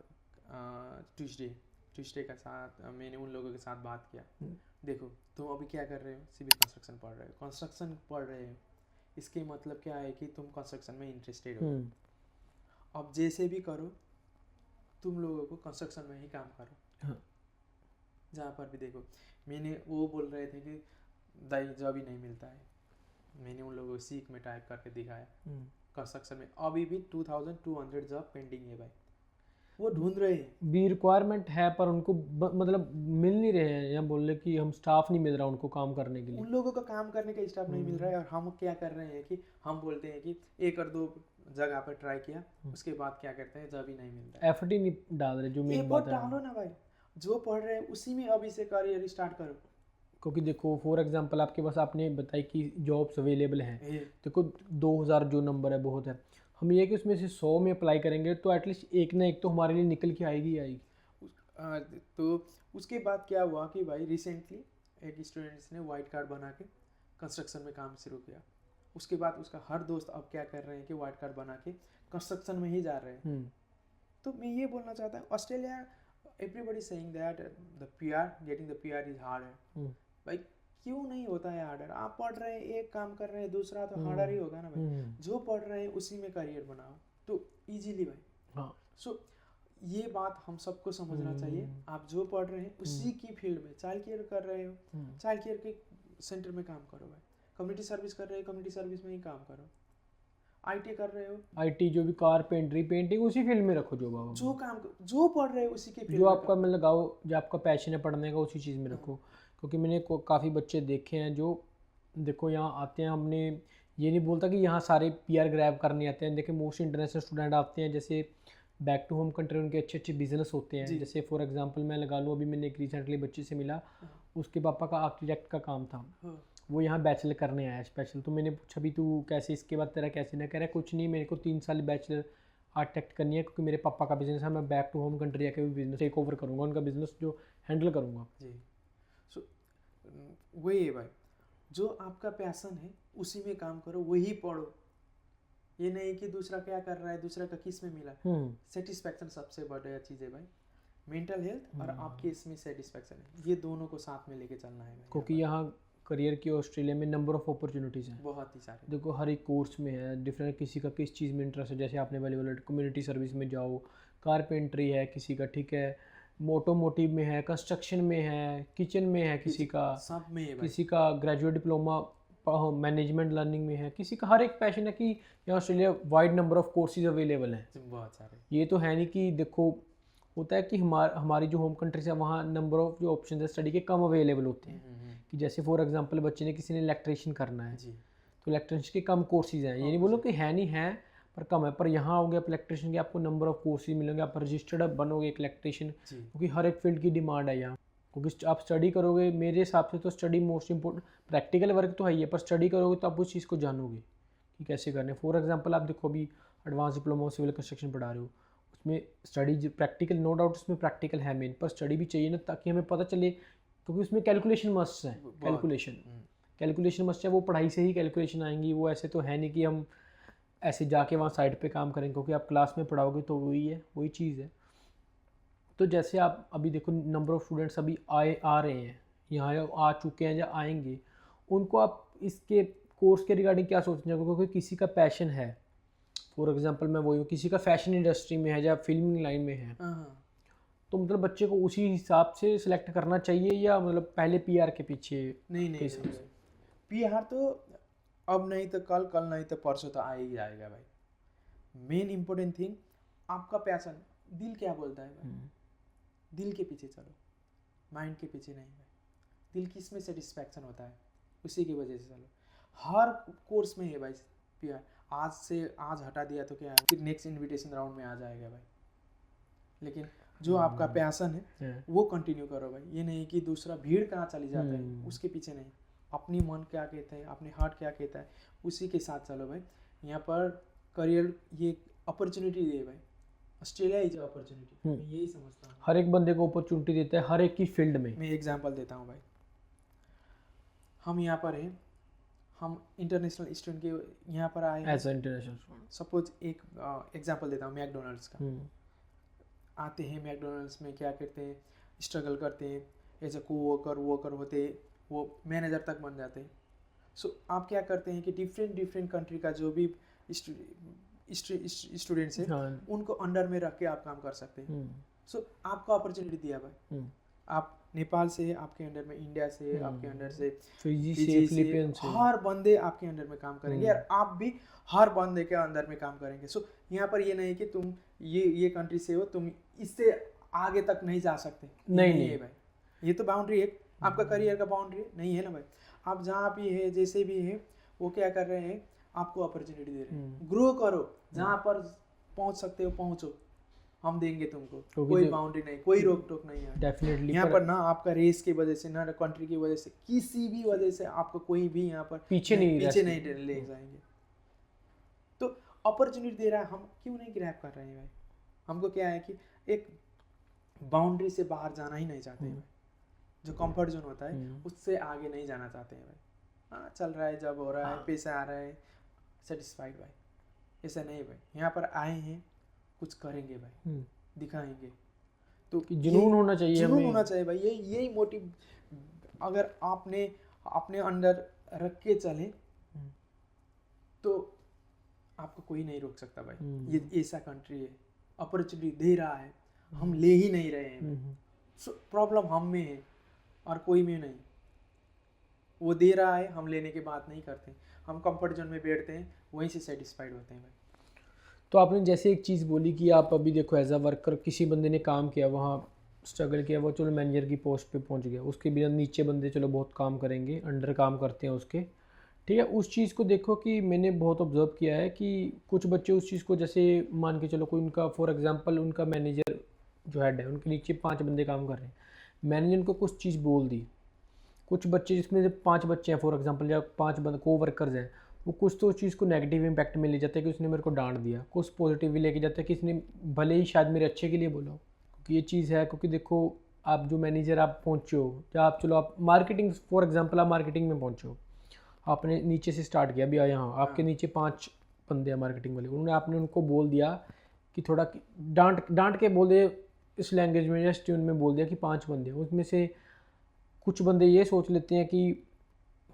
ट्यूसडे का साथ मैंने उन लोगों के साथ बात किया। देखो, तुम अभी क्या कर रहे हो, सिविल कंस्ट्रक्शन पढ़ रहे हो, कंस्ट्रक्शन पढ़ रहे हो, इसके मतलब क्या है कि तुम कंस्ट्रक्शन में इंटरेस्टेड हो। हम्म, अब जैसे भी करो, तुम लोगों को कंस्ट्रक्शन में ही काम करो। हाँ। जहाँ पर भी देखो, मैंने वो बोल रहे थे कि दाई जॉब ही नहीं मिलता है, मैंने उन लोगों को सीख में टाइप करके दिखाया। कंस्ट्रक्शन में अभी भी 2200 जॉब पेंडिंग है भाई, वो ढूंढ रहे हैं। भी रिक्वायरमेंट है पर उनको मतलब मिल नहीं रहे हैं, या बोल रहे कि हम स्टाफ नहीं मिल रहा उनको काम करने के लिए। उन लोगों को काम करने का स्टाफ नहीं मिल रहा है, और हम क्या कर रहे हैं कि हम बोलते हैं कि एक और दो जगह पर ट्राई किया, उसके बाद क्या करते हैं, जॉब ही नहीं मिलता है। एफर्ट ही नहीं डाल रहे, जो मेन एफर्ट बात है। डालो ना भाई, जो पढ़ रहे हैं उसी में अभी से करियर स्टार्ट करो। क्योंकि देखो फॉर एग्जांपल आपके पास आपने बताई कि जॉब्स अवेलेबल हैं, ये देखो 2000 जो नंबर है बहुत है। हम ये कि उसमें से 100 में अप्लाई करेंगे तो एटलीस्ट एक ना एक तो हमारे लिए निकल के आएगी ही आएगी। तो उसके बाद क्या हुआ कि भाई रिसेंटली एक स्टूडेंट्स ने वाइट कार्ड बना के कंस्ट्रक्शन में काम शुरू किया। उसके बाद उसका हर दोस्त अब क्या कर रहे हैं कि वाइट कार्ड बना के कंस्ट्रक्शन में ही जा रहे हैं। तो मैं ये बोलना चाहता हूँ, Australia everybody saying that the PR getting the PR is hard. भाई क्यों नहीं होता है हार्डर? आप पढ़ रहे हैं, एक काम कर रहे हैं, दूसरा तो हार्डर ही होगा ना भाई। जो पढ़ रहे हैं उसी में करियर बनाओ तो इजीली भाई। हाँ। सो ये बात हम सबको समझना चाहिए। आप जो पढ़ रहे हैं उसी की फील्ड में, चाइल्ड केयर कर रहे हो, चाइल्ड केयर के सेंटर में काम करो भाई। कम्युनिटी सर्विस कर रहे हो, कम्युनिटी सर्विस में ही काम करो। आईटी कर रहे हो, आईटी जो भी कारपेंटरी पेंटिंग उसी फील्ड में रखो, जो बाबा जो काम जो पढ़ रहे हो उसी के फील्ड जो में आपका मतलब लगाओ, जो आपका पैशन है पढ़ने का उसी चीज़ में रखो। क्योंकि मैंने काफ़ी बच्चे देखे हैं जो देखो यहाँ आते हैं, हमने ये नहीं बोलता कि यहाँ सारे पीआर ग्रैब करने आते हैं। देखिए मोस्ट इंटरनेशनल स्टूडेंट आते हैं, जैसे बैक टू होम कंट्री उनके अच्छे अच्छे बिजनेस होते हैं। जैसे फॉर एग्जांपल मैं लगा लूँ, अभी मैंने एक रिसेंटली बच्चे से मिला, उसके पापा का आर्किटेक्ट का काम था, वो यहाँ बैचलर करने आया स्पेशल। तो मैंने पूछा भी तू कैसे, इसके बाद तेरा कैसे, ना कह रहा कुछ नहीं, मेरे को 3 साल बैचलर आर्किटेक्ट करनी है, क्योंकि मेरे पापा का बिजनेस है, मैं बैक टू होम कंट्री आके भी बिजनेस टेक ओवर करूँगा, उनका बिजनेस जो हैंडल करूँगा। जी। सो वही है भाई, जो आपका पैशन है उसी में काम करो, वही पढ़ो। ये नहीं कि दूसरा क्या कर रहा है, दूसरा का किस में मिला। सेटिस्फैक्शन सबसे बड़ा चीज़ है भाई। मेंटल हेल्थ और आपके इसमें सेटिस्फैक्शन है, ये दोनों को साथ में लेके चलना है भाई। क्योंकि यहाँ करियर की ऑस्ट्रेलिया में नंबर ऑफ अपॉर्चुनिटीज़ हैं, बहुत ही सारे। देखो हर एक कोर्स में है डिफरेंट, किसी का किस चीज़ में इंटरेस्ट है। जैसे आपने वाली बोला कम्युनिटी सर्विस में जाओ, कारपेंट्री है किसी का, ठीक है, मोटोमोटिव में है, कंस्ट्रक्शन में है, किचन में है किसी का, सब में है भाई। किसी का ग्रेजुएट डिप्लोमा मैनेजमेंट लर्निंग में है, किसी का हर एक पैशन है। कि यहाँ Australia wide number of courses available हैं, बहुत सारे। ये तो है नहीं कि देखो होता है कि हमारी जो होम कंट्रीज है वहाँ नंबर ऑफ जो ऑप्शन है स्टडी के कम अवेलेबल होते हैं। कि जैसे फॉर एग्जांपल बच्चे ने किसी ने इलेक्ट्रिशियन करना है, तो इलेक्ट्रिशियन के कम कोर्सेज हैं। ये नहीं बोलो कि है नहीं है, पर कम है। पर यहाँ आओगे आप इलेक्ट्रिशियन के, आपको नंबर ऑफ कोर्सेज मिलेंगे, आप रजिस्टर्ड बनोगे एक इलेक्ट्रिशियन, क्योंकि हर एक फील्ड की डिमांड है यहाँ। क्योंकि आप स्टडी करोगे, मेरे हिसाब से तो study most important, practical work तो है ही है, पर स्टडी करोगे तो आप उस चीज़ को जानोगे कि कैसे करने। फॉर एग्जांपल आप देखो अभी एडवांस डिप्लोमा सिविल कंस्ट्रक्शन पढ़ा रहे हो, उसमें स्टडी प्रैक्टिकल, नो डाउट उसमें प्रैक्टिकल है मेन, पर स्टडी भी चाहिए ना, ताकि हमें पता चले। क्योंकि उसमें कैलकुलेशन मस्ट है, कैलकुलेशन मस्ट है, वो पढ़ाई से ही कैलकुलेशन आएंगी। वो ऐसे तो है नहीं कि हम ऐसे जाके वहाँ साइड पे काम करेंगे, क्योंकि आप क्लास में पढ़ाओगे तो वही है, वही चीज़ है। तो जैसे आप अभी देखो नंबर ऑफ़ स्टूडेंट्स अभी आ रहे हैं यहाँ, आ चुके हैं या आएंगे, उनको आप इसके कोर्स के रिगार्डिंग क्या सोचना चाहिए? क्योंकि किसी का पैशन है, फॉर एग्जांपल मैं वही हूँ, किसी का फैशन इंडस्ट्री में है या फिल्मिंग लाइन में है, तो मतलब बच्चे को उसी हिसाब से सिलेक्ट करना चाहिए, या मतलब पहले पीआर के पीछे? नहीं, पीआर तो अब नहीं तो कल, कल नहीं तो परसों तो आ ही जाएगा भाई। मेन इंपॉर्टेंट थिंग आपका पैशन, दिल क्या बोलता है भाई, दिल के पीछे चलो, माइंड के पीछे नहीं भाई। दिल किस में सेटिस्फैक्शन होता है उसी की वजह से चलो। हर कोर्स में है भाई प्यार। आज से आज हटा दिया तो क्या है, फिर नेक्स्ट इनविटेशन राउंड में आ जाएगा भाई। लेकिन जो आपका पैशन है वो कंटिन्यू करो भाई। ये नहीं कि दूसरा भीड़ कहाँ चली जाता है उसके पीछे नहीं, अपनी मन क्या कहते हैं, अपने हार्ट क्या कहता है उसी के साथ चलो भाई। यहाँ पर करियर ये अपॉर्चुनिटी दे भाई, ऑस्ट्रेलिया इज अपॉर्चुनिटी, मैं यही समझता हूँ। हर एक बंदे को अपॉर्चुनिटी देता है हर एक की फील्ड में। मैं एग्जांपल देता हूँ भाई, हम यहाँ पर हैं, हम इंटरनेशनल स्टूडेंट के यहाँ पर आए एज इंटरनेशनल स्टूडेंट। सपोज एक एग्जांपल देता हूँ मैकडोनल्ड्स का। आते हैं मैकडोनल्ड्स में, क्या करते हैं, स्ट्रगल करते हैं, एज ए वर्कर होते वो मैनेजर तक बन जाते हैं। सो आप क्या करते हैं कि डिफरेंट कंट्री का जो भी स्टूडेंट्स हैं उनको अंडर में रख के आप काम कर सकते हैं। सो आपको अपॉर्चुनिटी दिया भाई, आप नेपाल से है, आपके अंडर में इंडिया से है, आपके अंडर से फिजी से, फिलीपींस से, हर बंदे आपके अंडर में काम करेंगे और आप भी हर बंदे के अंदर में काम करेंगे। सो यहाँ पर ये नहीं कि तुम ये कंट्री से हो, तुम इससे आगे तक नहीं जा सकते, नहीं है भाई। ये तो बाउंड्री है आपका करियर का, बाउंड्री नहीं है ना भाई। आप जहाँ भी है, जैसे भी है, वो क्या कर रहे हैं, आपको अपॉर्चुनिटी दे रहे हैं। ग्रो करो, जहाँ पर पहुँच सकते हो पहुँचो, हम देंगे तुमको, कोई बाउंड्री नहीं, कोई रोक टोक नहीं है डेफिनेटली। यहाँ पर ना आपका रेस की वजह से, ना कंट्री की वजह से, किसी भी वजह से आपको कोई भी यहाँ पर पीछे नहीं ले जाएंगे। तो अपॉर्चुनिटी दे रहा है, हम क्यों नहीं ग्रैब कर रहे हैं भाई। हमको क्या है कि एक बाउंड्री से बाहर जाना ही नहीं चाहते हैं भाई। जो कंफर्ट जोन होता है उससे आगे नहीं जाना चाहते हैं भाई। हाँ चल रहा है, जब हो रहा है, पैसा आ रहा है, सेटिस्फाइड भाई। ऐसा नहीं भाई, यहाँ पर आए हैं, कुछ करेंगे भाई, दिखाएंगे। तो जुनून होना चाहिए, जुनून होना चाहिए भाई। यही मोटिव अगर आपने अपने अंदर रख के चले तो आपको कोई नहीं रोक सकता भाई। ये ऐसा कंट्री है, अपॉर्चुनिटी दे रहा है, हम ले ही नहीं रहे हैं। सो प्रॉब्लम हम में है और कोई में नहीं। वो दे रहा है, हम लेने की बात नहीं करते, हम कंफर्ट जोन में बैठते हैं, वहीं से सेटिस्फाइड होते हैं भाई। तो आपने जैसे एक चीज़ बोली कि आप अभी देखो एज अ वर्कर, किसी बंदे ने काम किया, वहाँ स्ट्रगल किया, वो चलो मैनेजर की पोस्ट पे पहुँच गया, उसके बिना नीचे बंदे चलो बहुत काम करेंगे, अंडर काम करते हैं उसके, ठीक है। उस चीज़ को देखो कि मैंने बहुत ऑब्जर्व किया है कि कुछ बच्चे उस चीज़ को, जैसे मान के चलो कोई उनका फॉर एग्जांपल उनका मैनेजर जो हेड है, उनके नीचे 5 बंदे काम कर रहे हैं, मैनेजर उनको कुछ चीज़ बोल दी, कुछ बच्चे जिसमें से 5 बच्चे हैं फॉर एग्जांपल, या 5 बंदे को वर्कर्स हैं, वो कुछ तो उस चीज़ को नेगेटिव इम्पैक्ट में ले जाते हैं कि उसने मेरे को डांट दिया, कुछ पॉजिटिव भी लेके जाते हैं कि इसने भले ही शायद मेरे अच्छे के लिए बोला हो। क्योंकि ये चीज़ है, क्योंकि देखो आप जो मैनेजर आप पहुँचे हो, या आप चलो आप मार्केटिंग फॉर एग्जांपल आप मार्केटिंग में पहुँचे हो, आपने नीचे से स्टार्ट किया, अभी यहाँ आपके नीचे 5 बंदे हैं मार्केटिंग वाले, उन्होंने आपने उनको बोल दिया कि थोड़ा डांट के बोल दिया इस लैंग्वेज में या इस ट्यून में बोल दिया कि 5 बंदे, उसमें से कुछ बंदे ये सोच लेते हैं कि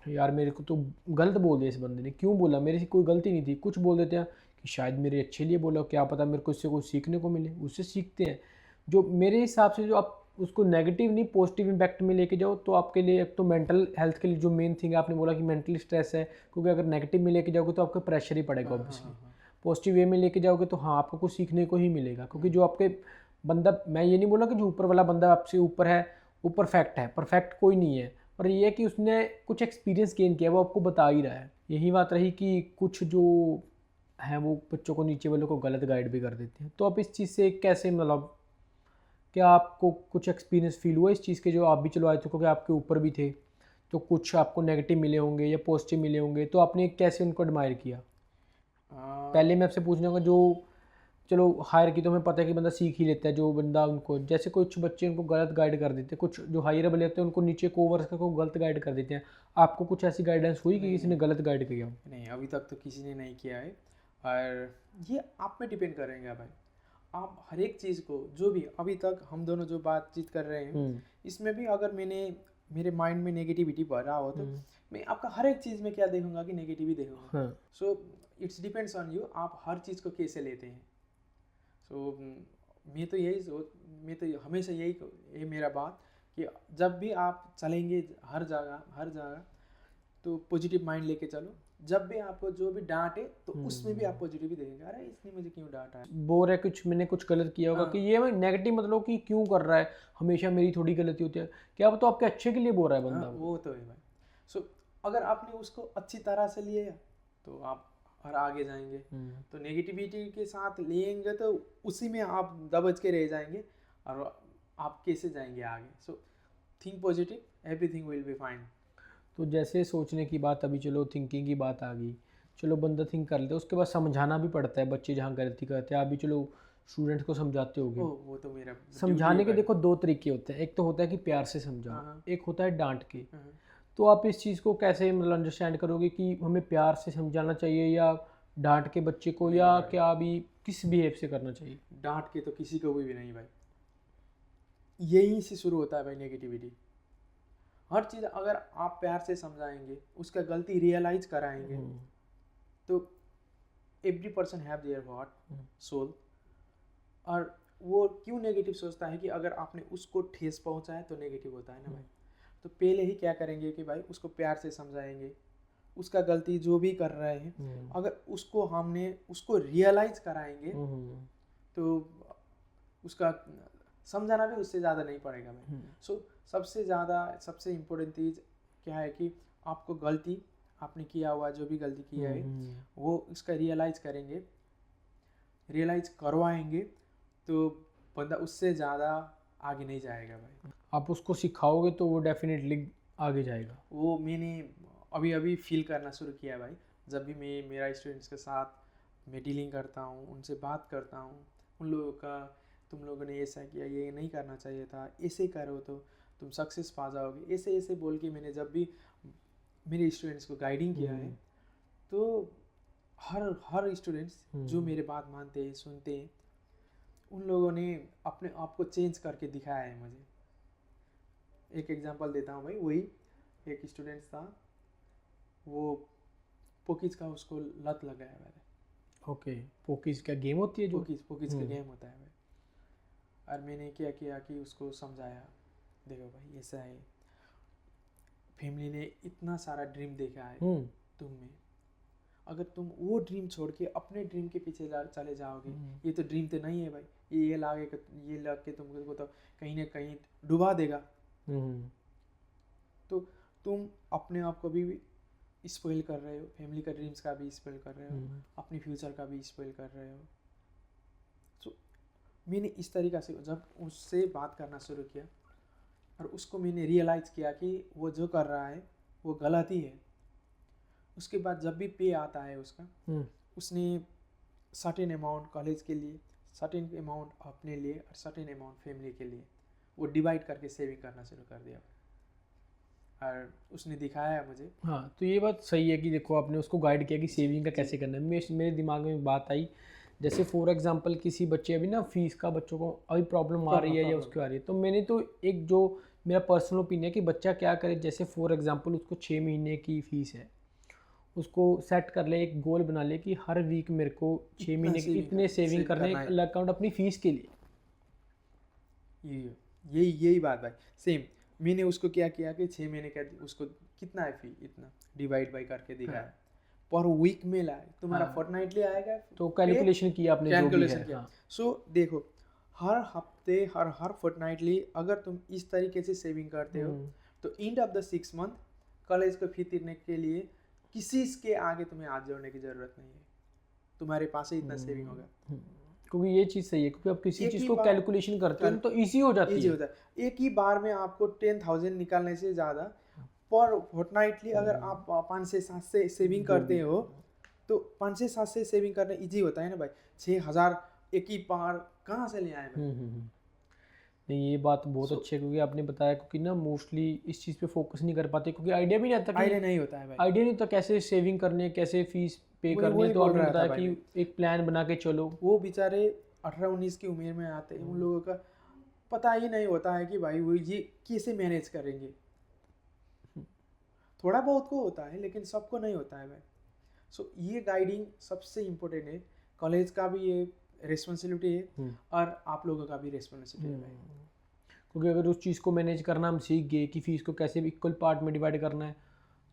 यार मेरे को तो गलत बोल दिया इस बंदे ने, क्यों बोला, मेरे से कोई गलती नहीं थी। कुछ बोल देते हैं कि शायद मेरे अच्छे लिए बोला, क्या पता मेरे को इससे कुछ सीखने को मिले, उससे सीखते हैं। जो मेरे हिसाब से जो आप उसको नेगेटिव नहीं पॉजिटिव इम्पैक्ट में लेके जाओ तो आपके लिए, एक तो मेंटल हेल्थ के लिए जो मेन थिंग आपने बोला कि मेंटल स्ट्रेस है, क्योंकि अगर नेगेटिव में लेके जाओगे तो आपको प्रेशर ही पड़ेगा ऑब्वियसली। पॉजिटिव वे में लेके जाओगे तो हाँ आपको कुछ सीखने को ही मिलेगा, क्योंकि जो आपके बंदा, मैं ये नहीं बोला कि जो ऊपर वाला बंदा आपसे ऊपर है वो परफेक्ट है, परफेक्ट कोई नहीं है, पर ये है कि उसने कुछ एक्सपीरियंस गेन किया, वो आपको बता ही रहा है। यही बात रही कि कुछ जो हैं वो बच्चों को, नीचे वालों को गलत गाइड भी कर देते हैं। तो आप इस चीज़ से कैसे, मतलब क्या आपको कुछ एक्सपीरियंस फील हुआ इस चीज़ के, जो आप भी चलो आए थे क्योंकि आपके ऊपर भी थे, तो कुछ आपको नेगेटिव मिले होंगे या पॉजिटिव मिले होंगे, तो आपने कैसे उनको एडमायर किया? पहले मैं आपसे पूछने का, जो चलो हायर की तो हमें पता है कि बंदा सीख ही लेता है, जो बंदा उनको, जैसे कुछ बच्चे उनको गलत गाइड कर देते हैं, कुछ जो हायर वाले होते हैं उनको नीचे कोवर्स को गलत गाइड कर देते हैं, आपको कुछ ऐसी गाइडेंस हुई कि किसी ने गलत गाइड किया? नहीं, अभी तक तो किसी ने नहीं किया है, और ये आप में डिपेंड करेंगे भाई। आप हर एक चीज़ को, जो भी अभी तक हम दोनों जो बातचीत कर रहे हैं, इसमें भी अगर मेरे माइंड में नेगेटिविटी भर रहा हो तो मैं आपका हर एक चीज़ में क्या देखूंगा कि नेगेटिविटी देखूंगा। So it's depends on you, आप हर चीज़ को कैसे लेते हैं। सो मैं तो हमेशा यही मेरा बात कि जब भी आप चलेंगे हर जगह तो पॉजिटिव माइंड लेके चलो। जब भी आपको जो भी डांटे तो उसमें भी आप पॉजिटिव ही देखेंगे, अरे इसने मुझे क्यों डांटा है। बोर है, कुछ मैंने कुछ गलत किया होगा कि ये नेगेटिव मतलब कि क्यों कर रहा है, हमेशा मेरी थोड़ी गलती होती है, क्या तो आपके अच्छे के लिए बोल रहा है बंदा। वो तो है भाई। सो अगर आपने उसको अच्छी तरह से लिया तो आप और आगे जाएंगे। तो नेगेटिविटी के साथ लेंगे तो उसी में आप दबज के रह जाएंगे और आप कैसे जाएंगे आगे। So think positive, everything will be fine. तो जैसे सोचने की बात, अभी चलो थिंकिंग की बात आ गई, चलो बंदा थिंक कर लेता है, उसके बाद समझाना भी पड़ता है बच्चे जहाँ गलती करते हैं। अभी चलो स्टूडेंट्स को समझाते होगे, वो तो मेरा समझाने के देखो दो तरीके होते हैं, एक तो होता है कि प्यार से समझाओ, एक होता है डांट के। तो आप इस चीज़ को कैसे मतलब अंडरस्टैंड करोगे कि हमें प्यार से समझाना चाहिए या डांट के बच्चे को, या क्या अभी किस बिहेव से करना चाहिए? डांट के तो किसी को भी नहीं भाई, यहीं से शुरू होता है भाई नेगेटिविटी। हर चीज़ अगर आप प्यार से समझाएंगे, उसका गलती रियलाइज कराएंगे, तो every person have their heart soul. और वो क्यों नेगेटिव सोचता है कि अगर आपने उसको ठेस पहुंचाया तो नेगेटिव होता है ना भाई। तो पहले ही क्या करेंगे कि भाई उसको प्यार से समझाएंगे, उसका गलती जो भी कर रहे हैं अगर उसको हमने उसको रियलाइज कराएंगे तो उसका समझाना भी उससे ज़्यादा नहीं पड़ेगा भाई। सो सबसे इम्पोर्टेंट चीज़ क्या है कि आपको गलती आपने किया हुआ जो भी गलती किया है वो उसका रियलाइज करेंगे, रियलाइज करवाएंगे तो बंदा उससे ज़्यादा आगे नहीं जाएगा भाई। आप उसको सिखाओगे तो वो डेफिनेटली आगे जाएगा। वो मैंने अभी फील करना शुरू किया भाई। जब भी मैं मेरा स्टूडेंट्स के साथ मैं डीलिंग करता हूँ, उनसे बात करता हूँ, उन लोगों का तुम लोगों ने ऐसा किया, ये नहीं करना चाहिए था, ऐसे करो तो तुम सक्सेस पा जाओगे, ऐसे ऐसे बोल के मैंने जब भी मेरे स्टूडेंट्स को गाइडिंग किया है तो हर स्टूडेंट्स जो मेरे बात मानते हैं, सुनते हैं, उन लोगों ने अपने आप को चेंज करके दिखाया है मुझे। एक एग्जांपल देता हूँ भाई, वही एक स्टूडेंट था, वो पोकीज का उसको लत लग गया है। ओके, पोकीज क्या गेम होती है? जो पोकीज का गेम होता है भाई। और मैंने क्या किया कि उसको समझाया, देखो भाई ऐसा है, फैमिली ने इतना सारा ड्रीम देखा है तुम में, अगर तुम वो ड्रीम छोड़ के अपने ड्रीम के पीछे चले जाओगे, ये तो ड्रीम तो नहीं है भाई, ये लग के तुमको तो कहीं ना कहीं डुबा देगा। तो तुम अपने आप को भी स्पॉइल कर रहे हो, फैमिली का ड्रीम्स का भी स्पॉइल कर रहे हो, अपने फ्यूचर का भी स्पॉइल कर रहे हो। तो मैंने इस तरीक़ा से जब उससे बात करना शुरू किया और उसको मैंने रियलाइज़ किया कि वो जो कर रहा है वो गलत ही है, उसके बाद जब भी पे आता है उसका, उसने सर्टेन अमाउंट कॉलेज के लिए, सर्टेन अमाउंट अपने लिए और सर्टेन अमाउंट फैमिली के लिए वो डिवाइड करके सेविंग करना शुरू कर दिया और उसने दिखाया मुझे। हाँ, तो ये बात सही है कि देखो आपने उसको गाइड किया कि सेविंग का कैसे करना है। मेरे दिमाग में बात आई, जैसे फॉर एग्जांपल किसी बच्चे अभी ना फीस का बच्चों को अभी प्रॉब्लम आ रही है या उसकी आ रही है, तो मैंने तो एक जो मेरा पर्सनल ओपिनियन है कि बच्चा क्या करे, जैसे फॉर एग्जांपल उसको 6 महीने की फ़ीस है, उसको सेट कर ले, एक गोल बना ले कि हर वीक मेरे को 6 महीने की इतने सेविंग करने, एक अलग अकाउंट अपनी फ़ीस के लिए। यही बात भाई सेम। मैंने उसको क्या किया कि 6 महीने का उसको कितना है फी, इतना डिवाइड बाई करके दिखाया, पर वीक में लाए तुम्हारा फोर्टनाइटली आएगा, तो कैलकुलेशन किया आपने, कैलकुलेशन किया। सो देखो हर हफ्ते हर फोर्टनाइटली अगर तुम इस तरीके से सेविंग करते हो तो end of the 6 month college को फी देने के लिए किसी के आगे तुम्हें हाथ जोड़ने की ज़रूरत नहीं है, तुम्हारे पास ही इतना सेविंग होगा। क्योंकि ये चीज़ सही है, क्योंकि आप किसी चीज़ को कैलकुलेशन करते हो तो इजी हो जाती है। होता है। एक ही बार में आपको 10,000 निकालने से ज़्यादा पर फोर्टनाइटली अगर आप 5 से 7 से सेविंग करते हो तो 5 से 7 से सेविंग करना इजी होता है ना भाई। 6,000 एक ही बार कहाँ से ले आए भाई? नहीं, ये बात बहुत अच्छी है, क्योंकि आपने बताया, क्योंकि ना मोस्टली इस चीज़ पे फोकस नहीं कर पाते, क्योंकि आइडिया भी नहीं आता, आइडिया नहीं होता है भाई, आइडिया नहीं होता कैसे सेविंग करनी है, कैसे फीस पे करनी है। तो आपने बताया कि एक प्लान बना के चलो। वो बेचारे 18-19 की उम्र में आते हैं, उन लोगों का पता ही नहीं होता है कि भाई वो ये कैसे मैनेज करेंगे। थोड़ा बहुत को होता है लेकिन सबको नहीं होता है भाई। सो ये गाइडिंग सबसे इम्पोर्टेंट है, कॉलेज का भी ये रिस्पॉन्सिबिलिटी है और आप लोगों का भी रिस्पॉन्सिबिलिटी है भाई। क्योंकि अगर उस चीज़ को मैनेज करना हम सीख गए कि फ़ीस को कैसे इक्वल पार्ट में डिवाइड करना है,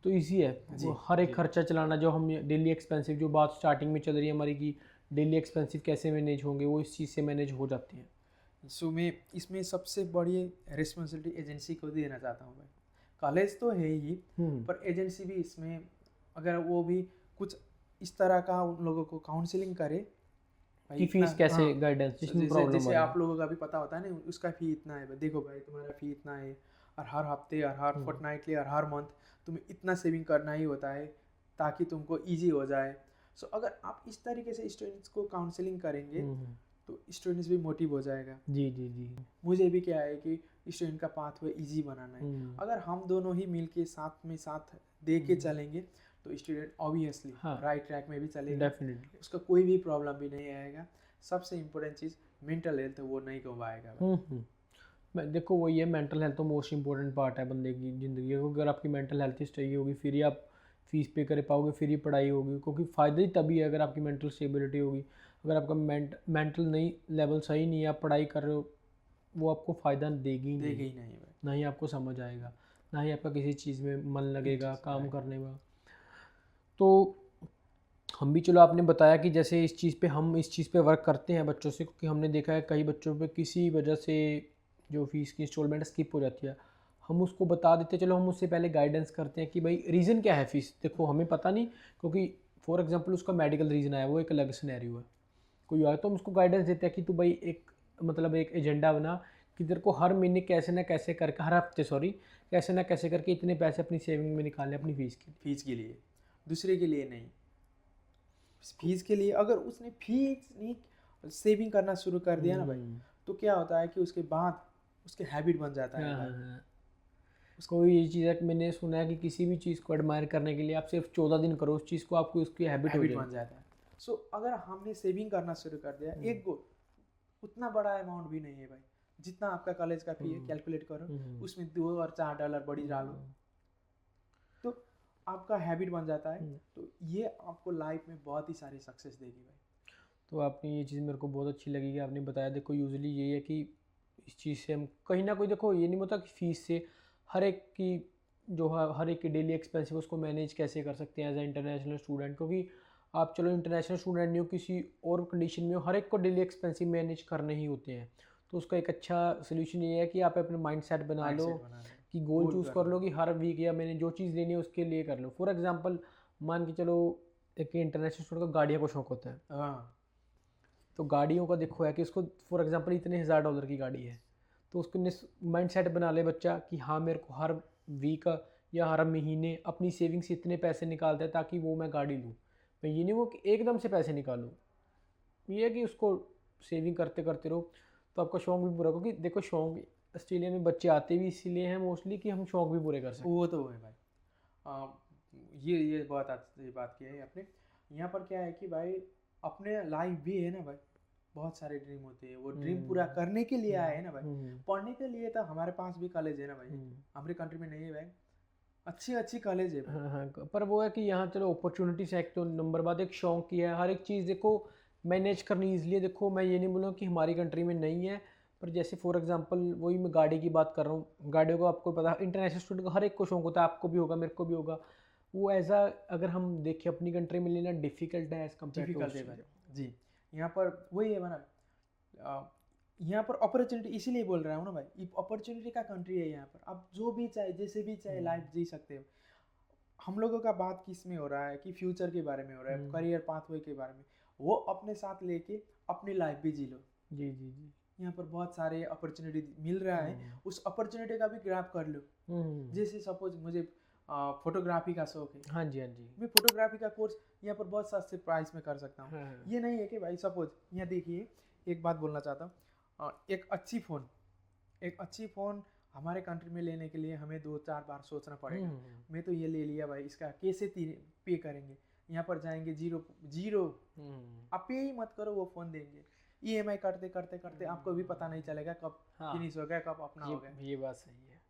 तो इजी है जी, वो हर एक जी। खर्चा चलाना, जो हम डेली एक्सपेंसिव जो बात स्टार्टिंग में चल रही है हमारी कि डेली एक्सपेंसिव कैसे मैनेज होंगे, वो इस चीज़ से मैनेज हो जाती है। सो मैं इसमें सबसे बड़ी रिस्पॉन्सिबिलिटी एजेंसी को देना चाहता हूँ भाई। कॉलेज तो है ही, पर एजेंसी भी इसमें, अगर वो भी कुछ इस तरह का उन लोगों को काउंसलिंग करे भाई, कि इतना, फीस कैसे हाँ। गाइडेंस So, जिसमें जैसे प्रॉब्लम जैसे आ रही आप लोगों का भी पता होता है ना, उसका फ़ी इतना है भाई, देखो भाई तुम्हारा फ़ी इतना है, और हर हफ्ते और हर है। फोर्टनाइटली और हर मंथ तुम्हें इतना सेविंग करना ही होता है ताकि तुमको इजी हो जाए। सो अगर आप इस तरीके से स्टूडेंट्स को काउंसलिंग करेंगे तो स्टूडेंट्स भी मोटिव हो जाएगा। जी जी जी। मुझे भी क्या है कि स्टूडेंट का पाथवे इजी बनाना है। अगर हम दोनों ही मिल के साथ में साथ दे के चलेंगे तो स्टूडेंट ऑब्वियसली हाँ, राइट ट्रैक में भी चलेगा, डेफिनेटली। उसका कोई भी प्रॉब्लम भी नहीं आएगा। सबसे इम्पोर्टेंट चीज़ मेंटल हेल्थ वो नहीं गंवाएगा भाई। मैं देखो वही है, मेंटल हेल्थ तो मोस्ट इंपॉर्टेंट पार्ट है बंदे की ज़िंदगी का। अगर आपकी मेंटल हेल्थ ही सही होगी फिर ही आप फीस पे कर पाओगे, फिर ही पढ़ाई होगी, क्योंकि फ़ायदा ही तभी है अगर आपकी मेंटल स्टेबिलिटी होगी। अगर आपका मेंटल नहीं लेवल सही नहीं है, आप पढ़ाई कर रहे हो, वो आपको फ़ायदा देगी ही देगा नहीं। ही नहीं भाई। ना ही आपको समझ आएगा, ना ही आपका किसी चीज़ में मन लगेगा इंटरेस्ट काम आएगा। करने में। तो हम भी, चलो आपने बताया कि जैसे इस चीज़ पे हम इस चीज़ पे वर्क करते हैं बच्चों से, क्योंकि हमने देखा है कई बच्चों पे किसी वजह से जो फीस की इंस्टॉलमेंट स्किप हो जाती है। हम उसको बता देते, चलो हम उससे पहले गाइडेंस करते हैं कि भाई रीज़न क्या है फ़ीस, देखो हमें पता नहीं, क्योंकि फॉर एग्जांपल उसका मेडिकल रीज़न आया, वो एक अलग सिनेरियो है। कोई आया तो हम उसको गाइडेंस देते हैं कि तू भाई एक मतलब एक एजेंडा बना कि तेरे को हर महीने कैसे ना कैसे करके, हर हफ्ते सॉरी, कैसे ना कैसे करके इतने पैसे अपनी सेविंग में निकालने अपनी फ़ीस के लिए। फीस के लिए, दूसरे के लिए नहीं। फीस के लिए अगर उसने फीस नहीं सेविंग करना शुरू कर दिया ना भाई, तो क्या होता है कि उसके बाद उसके हैबिट बन जाता है हाँ भाई। हाँ हाँ। उसको ये चीज़ है कि मैंने सुना है कि किसी भी चीज़ को एडमायर करने के लिए आप सिर्फ 14 दिन करो उस चीज़ को, आपको उसकी हैबिट हो हैबिट बन जाएगी। जाता है। सो अगर हमने सेविंग करना शुरू कर दिया, एक गो उतना बड़ा अमाउंट भी नहीं है भाई, जितना आपका कॉलेज का फी है कैलकुलेट करो, उसमें $2 और $4 बढ़ी डालो, तो आपका हैबिट बन जाता है। तो ये आपको लाइफ में बहुत ही सारी सक्सेस देगी भाई। तो आपने ये चीज़ मेरे को बहुत अच्छी लगी कि आपने बताया। देखो यूजुअली यही है कि इस चीज़ से हम कहीं ना कोई, देखो ये नहीं होता कि फ़ीस से हर एक की जो है हर एक की डेली एक्सपेंसिव उसको मैनेज कैसे कर सकते हैं एज ए इंटरनेशनल स्टूडेंट, क्योंकि आप चलो इंटरनेशनल स्टूडेंट नहीं हो, किसी और कंडीशन में हो, हर एक को डेली एक्सपेंसिव मैनेज करने ही होते हैं। तो उसका एक अच्छा सोल्यूशन ये है कि आप अपने माइंड सेट बना लो, माइंडसेट बना लो, कि गोल गोल चूज़ कर कर लो। लो कि हर वीक या मैंने जो चीज़ लेनी है उसके लिए कर लो। फॉर एग्जाम्पल मान के चलो एक इंटरनेशनल स्टूडेंट को गाड़ियों का शौक होता है, हाँ, तो गाड़ियों का देखो है कि उसको फॉर एग्जांपल इतने $1000 की गाड़ी है, तो उसको माइंड सेट बना ले बच्चा कि हाँ मेरे को हर वीक या हर महीने अपनी सेविंग से इतने पैसे निकालते हैं ताकि वो मैं गाड़ी लूँ। मैं ये नहीं वो कि एकदम से पैसे निकालूँ, ये है कि उसको सेविंग करते करते रहो तो आपका शौक भी पूरा, क्योंकि देखो शौक ऑस्ट्रेलिया में बच्चे आते भी इसीलिए हैं मोस्टली कि हम शौक भी पूरे कर सकें। वो तो है भाई। आ, ये बहुत अच्छी बात की है आपने। यहाँ पर क्या है कि भाई अपने लाइफ भी है ना भाई, बहुत सारे ड्रीम होते हैं, वो ड्रीम पूरा करने के लिए आए हैं ना भाई। पढ़ने के लिए तो हमारे पास भी कॉलेज है ना भाई, हमारे कंट्री में नहीं है भाई, अच्छी अच्छी कॉलेज है भाई। हाँ हाँ, पर वो है कि यहाँ चलो अपॉर्चुनिटीज है एक तो नंबर बाद, एक शौक की है, हर एक चीज़ देखो मैनेज करनी ईजिली। देखो मैं ये नहीं बोलूँ कि हमारी कंट्री में नहीं है, पर जैसे फॉर एग्जांपल वही मैं गाड़ी की बात कर रहा हूँ, गाड़ियों को आपको पता इंटरनेशनल स्टूडेंट को हर एक को शौक होता है, आपको भी होगा मेरे को भी होगा। वो एज अ अगर हम देखें अपनी कंट्री में लेना डिफ़िकल्ट है एज़ कम्पेयर टू डिफिकल्ट है भाई। ऑस्ट्रेलिया। जी, यहाँ पर वही है ना, यहाँ पर अपॉर्चुनिटी इसीलिए बोल रहा हूँ ना भाई, अपॉर्चुनिटी का कंट्री है यहाँ पर, आप जो भी चाहे जैसे भी चाहे लाइफ जी सकते हो। हम लोगों का बात किस में हो रहा है कि फ्यूचर के बारे में हो रहा है, करियर पाथवे के बारे में, वो अपने साथ लेके अपनी लाइफ भी जी लो। जी जी जी। यहाँ पर बहुत सारे अपॉर्चुनिटी मिल रहा है, उस अपॉर्चुनिटी का भी ग्रैब कर लो। जैसे सपोज मुझे फोटोग्राफी का शौक है, हाँ जी हाँ जी। मैं फोटोग्राफी का कोर्स यहाँ पर बहुत सस्ते प्राइस में कर सकता हूँ। हाँ ये नहीं है कि भाई सपोज यहाँ देखिए, एक बात बोलना चाहता हूँ, एक अच्छी फ़ोन हमारे कंट्री में लेने के लिए हमें 2-4 बार सोचना पड़ेगा। मैं तो ये ले लिया भाई, इसका कैसे पे करेंगे, यहाँ पर जाएंगे जीरो जीरो, आप पे ही मत करो वो फ़ोन देंगे। ईएमआई करते करते करते आपको भी पता नहीं चलेगा कब हाँ, फिनिश हो गया, कब अपना हो गया। ये बात सही है।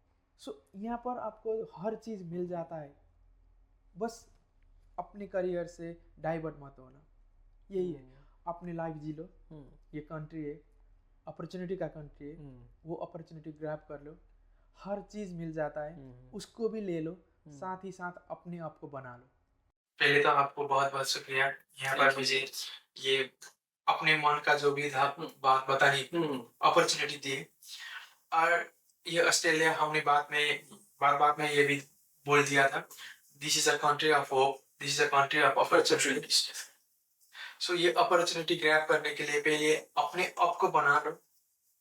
सो यहाँ पर आपको हर चीज़ मिल जाता है, बस अपने करियर से डाइवर्ट मत होना, यही है। अपनी लाइफ जी लो, ये कंट्री है, अपॉर्चुनिटी का कंट्री है, वो अपॉर्चुनिटी ग्रैब कर लो, हर चीज़ मिल जाता है, उसको भी ले लो, साथ ही साथ अपने आप को बना लो। पहले तो आपको बहुत बहुत शुक्रिया यहाँ पर मुझे ये अपने मन का जो भी था बात बताने अपॉर्चुनिटी दी। और ये ऑस्ट्रेलिया हमने बार में ये भी बोल दिया था, this is a country of hope, this is a country of opportunities. So ये अपॉर्चुनिटी ग्रैब करने के लिए पहले अपने आप को बना लो।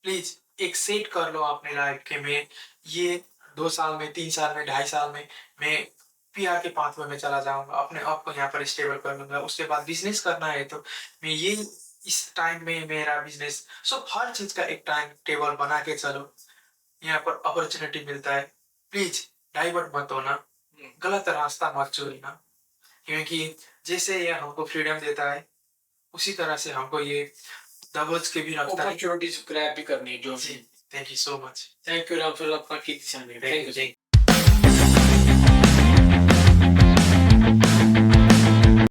प्लीज एक सेट कर लो अपने लाइफ के में, ये 2 साल में, 3 साल में, 2.5 साल में मैं पीआर के पाथवे में चला जाऊंगा, अपने आप को यहाँ पर स्टेबल कर लूंगा। उसके बाद बिजनेस करना है तो मैं ये इस टाइम में मेरा बिजनेस, सब हर चीज का एक टाइम टेबल बना के चलो। यहाँ पर अपॉर्चुनिटी मिलता है, प्लीज डाइवर्ट मत होना, गलत रास्ता मत चुनना, क्योंकि जैसे ये हमको फ्रीडम देता है उसी तरह से हमको ये दबोच के भी रखता है। अपॉर्चुनिटीज ग्रैब भी करनी है जो। Thank you so much. Thank you Ram, फिर अपना कीमती समय। Thank you.